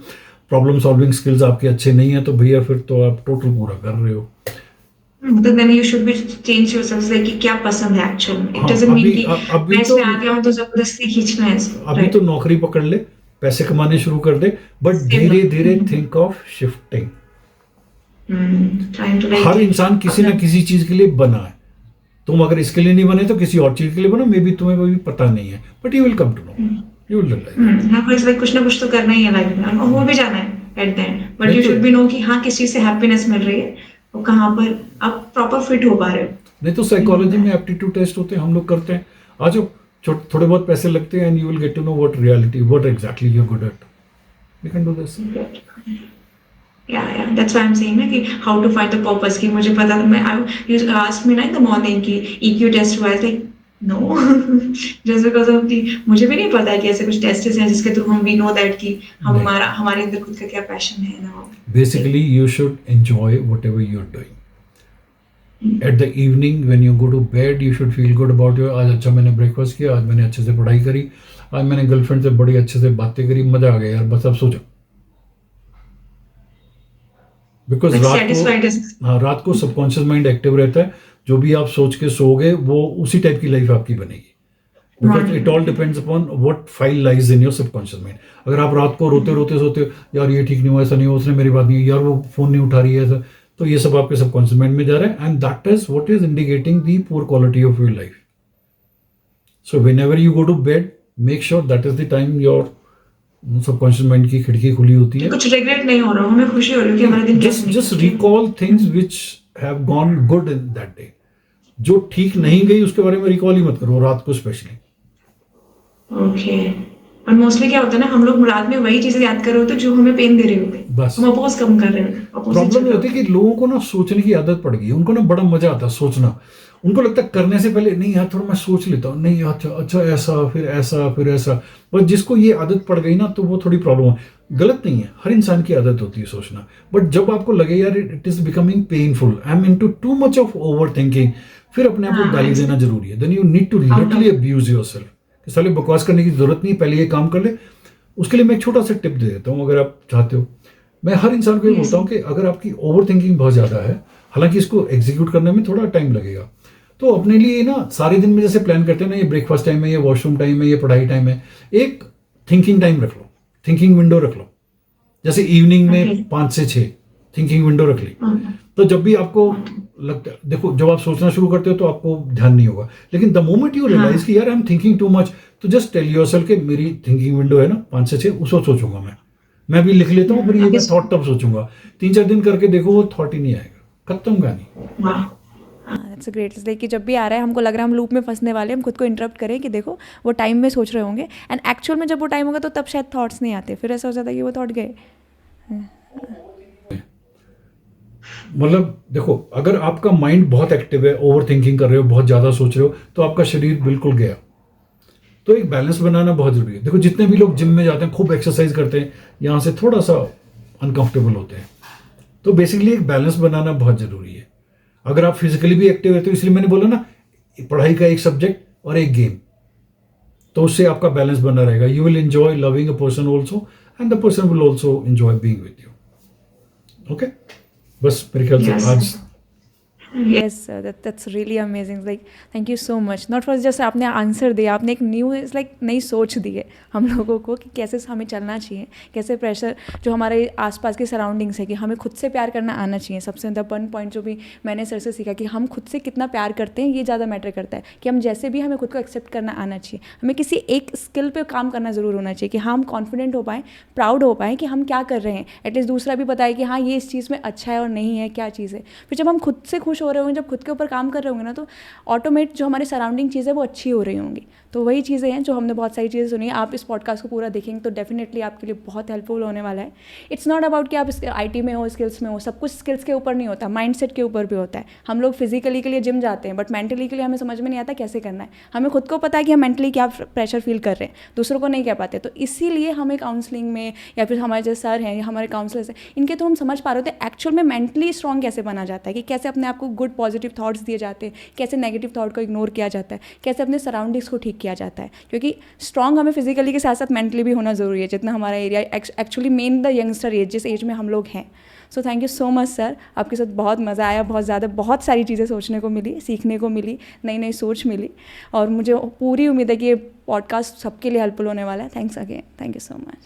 प्रॉब्लम सॉल्विंग स्किल्स आपके अच्छे नहीं है, तो भैया फिर तो आप टोटल पूरा कर रहे हो। तो then you should be change yourself, like कि क्या पसंद है एक्चुअल में। It doesn't mean कि मैं इसमें आ गया हूँ तो जबरदस्ती खींचना है इसको। अभी तो नौकरी पकड़ ले, पैसे कमाने शुरू कर दे, बट धीरे धीरे थिंक ऑफ शिफ्टिंग। हर इंसान किसी ना किसी चीज के लिए बना है, तुम अगर इसके लिए नहीं बने तो किसी और चीज के लिए बनो, मे बी तुम्हें भी पता नहीं है, but you will come to know, you will realise. कुछ ना कुछ तो करना ही है लाइफ में, हो भी जाना है at the end, but you should be know कि हाँ किस चीज से हैप्पीनेस मिल रही है और कहाँ पर आप प्रॉपर फिट हो पा रहे हो। नहीं तो साइकोलॉजी में एप्टीट्यूड टेस्ट होते हैं, हम लोग करते हैं, आ जाओ थोड़े बहुत पैसे लगते हैं, and you will get to know what reality, what exactly you are good at, we can do this. Yeah, that's why I'm saying ना कि how to find the purpose, कि मुझे पता था, मैं you asked me ना in the morning कि EQ test हुआ है, like no just because of the, मुझे भी नहीं पता कि ऐसे कुछ टेस्ट हैं जिसके थ्रू हम we know that कि हमारे अंदर खुद का क्या पैशन है ना। Basically you should enjoy whatever you're doing. At the evening when you go to bed you should feel good about your, आज अच्छा मैंने ब्रेकफास्ट किया, आज मैंने अच्छे से पढ़ाई करी, आज मैंने गर्लफ्रेंड से बड़ी अच्छे से बातें करी, मजा आ गया यार, बस अब सो जाओ। बिकॉज रात को सबकॉन्शियस माइंड एक्टिव रहता है, जो भी आप सोच के सोओगे वो उसी टाइप की लाइफ आपकी बनेगी, because it all depends upon what file lies in your subconscious mind. अगर आप रात को रोते रोते सोते हो यार ये ठीक नहीं हुआ, ऐसा नहीं हुआ, उसने मेरी बात नहीं, यार वो फोन नहीं उठा रही है, ऐसा, तो ये सब आपके सबकॉन्शियस माइंड में जा रहा है, and that is what is indicating the poor quality of your life. So whenever you go to bed make sure that is the time your subconscious mind की खिड़की खुली होती है, कुछ रिग्रेट नहीं हो रहा, हमें खुशी हो रही है कि हमारा दिन just recall things which have gone good in that day. जो ठीक नहीं गई उसके बारे में रिकॉल ही मत करो रात को स्पेशली। ओके, और मोस्टली क्या होता है ना, हम लोग रात में वही चीजें याद कर रहे होते जो हमें पेन दे रहे होते, बस हम अपोज कम कर रहे होते। प्रॉब्लम ये होती है कि लोगों को ना सोचने की आदत पड़ गई, उनको ना बड़ा मजा आता है सोचना, उनको लगता है करने से पहले नहीं यार थोड़ा मैं सोच लेता हूँ, नहीं अच्छा ऐसा फिर ऐसा फिर ऐसा, बस जिसको ये आदत पड़ गई ना तो वो थोड़ी प्रॉब्लम है। गलत नहीं है, हर इंसान की आदत होती है सोचना, बट जब आपको लगे यार it is becoming painful, I am into too much of over thinking, फिर अपने आप को हाँ, गाली देना जरूरी है। Then you need to literally abuse yourself कि साले बकवास करने की जरूरत नहीं, पहले ये काम कर ले। उसके लिए मैं एक छोटा सा टिप दे देता हूँ, अगर आप चाहते हो। मैं हर इंसान को ये बोलता हूँ कि अगर आपकी ओवर थिंकिंग बहुत ज़्यादा है, हालांकि इसको एग्जीक्यूट करने में थोड़ा टाइम लगेगा, तो अपने लिए ना सारे दिन में जैसे प्लान करते हैं ना, ये ब्रेकफास्ट टाइम है, ये वॉशरूम टाइम है, ये पढ़ाई टाइम है, एक थिंकिंग टाइम रख लो, थिंकिंग विंडो रख लो। जैसे इवनिंग में 5 से 6 थिंकिंग विंडो रख ली, तो जब भी आपको लगता है, देखो जब आप सोचना शुरू करते हो तो आपको ध्यान नहीं होगा, लेकिन द मोमेंट यू रियलाइज कि यार I am thinking too much, तो जस्ट टेल योरसेल्फ कि मेरी थिंकिंग विंडो है ना 5 से 6, उसको सोचूंगा मैं भी लिख लेता हूँ, फिर ये मैं थॉट तब सोचूंगा। 3-4 दिन करके देखो वो थॉट ही नहीं आएगा, खत्म कहानी। दैट्स अ ग्रेट, लाइक कि जब भी आ रहा है हमको लग रहा है हम लूप में फंसने वाले हैं, हम खुद को इंटरप्ट करें कि देखो वो टाइम में सोच रहे होंगे, एंड एक्चुअल में जब वो टाइम होगा तो तब शायद थॉट्स नहीं आते, फिर ऐसा हो जाता है कि वो थॉट गए। मतलब देखो, अगर आपका माइंड बहुत एक्टिव है, ओवर थिंकिंग कर रहे हो, बहुत ज़्यादा सोच रहे हो, तो आपका शरीर बिल्कुल गया। तो एक बैलेंस बनाना बहुत जरूरी है। देखो जितने भी लोग जिम में जाते हैं, खूब एक्सरसाइज करते हैं, यहाँ से थोड़ा सा अनकंफर्टेबल होते हैं, तो बेसिकली एक बैलेंस बनाना बहुत जरूरी है। अगर आप फिजिकली भी एक्टिव रहते हो, इसलिए मैंने बोला ना, पढ़ाई का एक सब्जेक्ट और एक गेम, तो उससे आपका बैलेंस बना रहेगा। You will enjoy loving a person also, and the person will also enjoy being with you. Okay, बस मेरे ख्याल से Yes. आज yes that's really amazing, like thank you so much, not for just आपने answer दिया, आपने एक new like नई सोच दी है हम लोगों को कि कैसे हमें चलना चाहिए, कैसे प्रेशर जो हमारे आसपास की सराउंडिंग्स है, कि हमें खुद से प्यार करना आना चाहिए। सबसे द वन पॉइंट जो भी मैंने सर से सीखा कि हम खुद से कितना प्यार करते हैं, ये ज़्यादा मैटर करता है कि हम जैसे भी, हमें खुद को एक्सेप्ट करना आना चाहिए। हमें किसी एक स्किल पे काम करना ज़रूर होना चाहिए कि हाँ हम कॉन्फिडेंट हो पाएँ, प्राउड हो पाएँ कि हम क्या कर रहे हैं, एटलीस्ट दूसरा भी बताए कि हाँ ये इस चीज़ में अच्छा है और नहीं है, क्या चीज़ है। फिर जब हम खुद से खुश हो रहे होंगे, जब खुद के ऊपर काम कर रहे होंगे ना, तो ऑटोमेट जो हमारे सराउंडिंग चीज़ें वो अच्छी हो रही होंगी। तो वही चीज़ें हैं जो हमने बहुत सारी चीज़ें सुनी। आप इस पॉडकास्ट को पूरा देखेंगे तो डेफिनेटली आपके लिए बहुत हेल्पफुल होने वाला है। इट्स नॉट अबाउट कि आप IT में हो, स्किल्स में हो, सब कुछ स्किल्स के ऊपर नहीं होता, माइंडसेट के ऊपर भी होता है। हम लोग फिजिकली के लिए जिम जाते हैं, बट मेंटली के लिए हमें समझ में नहीं आता कैसे करना है। हमें खुद को पता है कि हम मेंटली क्या प्रेशर फील कर रहे हैं, दूसरों को नहीं कह पाते। तो इसीलिए हमें काउंसलिंग में, या फिर हमारे जो सर हैं या हमारे काउंसलर्स हैं, इनके तो हम समझ पा रहे होते हैं एक्चुअल में मेंटली स्ट्रॉन्ग कैसे बना जाता है, कि कैसे अपने आप को गुड पॉजिटिव थॉट्स दिए जाते हैं, कैसे नेगेटिव थॉट को इग्नोर किया जाता है, कैसे अपने सराउंडिंग्स को ठीक किया जाता है। क्योंकि स्ट्रॉन्ग हमें फिजिकली के साथ साथ मेंटली भी होना ज़रूरी है, जितना हमारा area actually main the youngster age, जिस एज में हम लोग हैं। So thank you so much sir, आपके साथ बहुत मज़ा आया, बहुत ज़्यादा, बहुत सारी चीज़ें सोचने को मिली, सीखने को मिली, नई नई सोच मिली, और मुझे पूरी उम्मीद है कि ये पॉडकास्ट सबके लिए हेल्पफुल होने वाला है। Thanks again, thank you so much.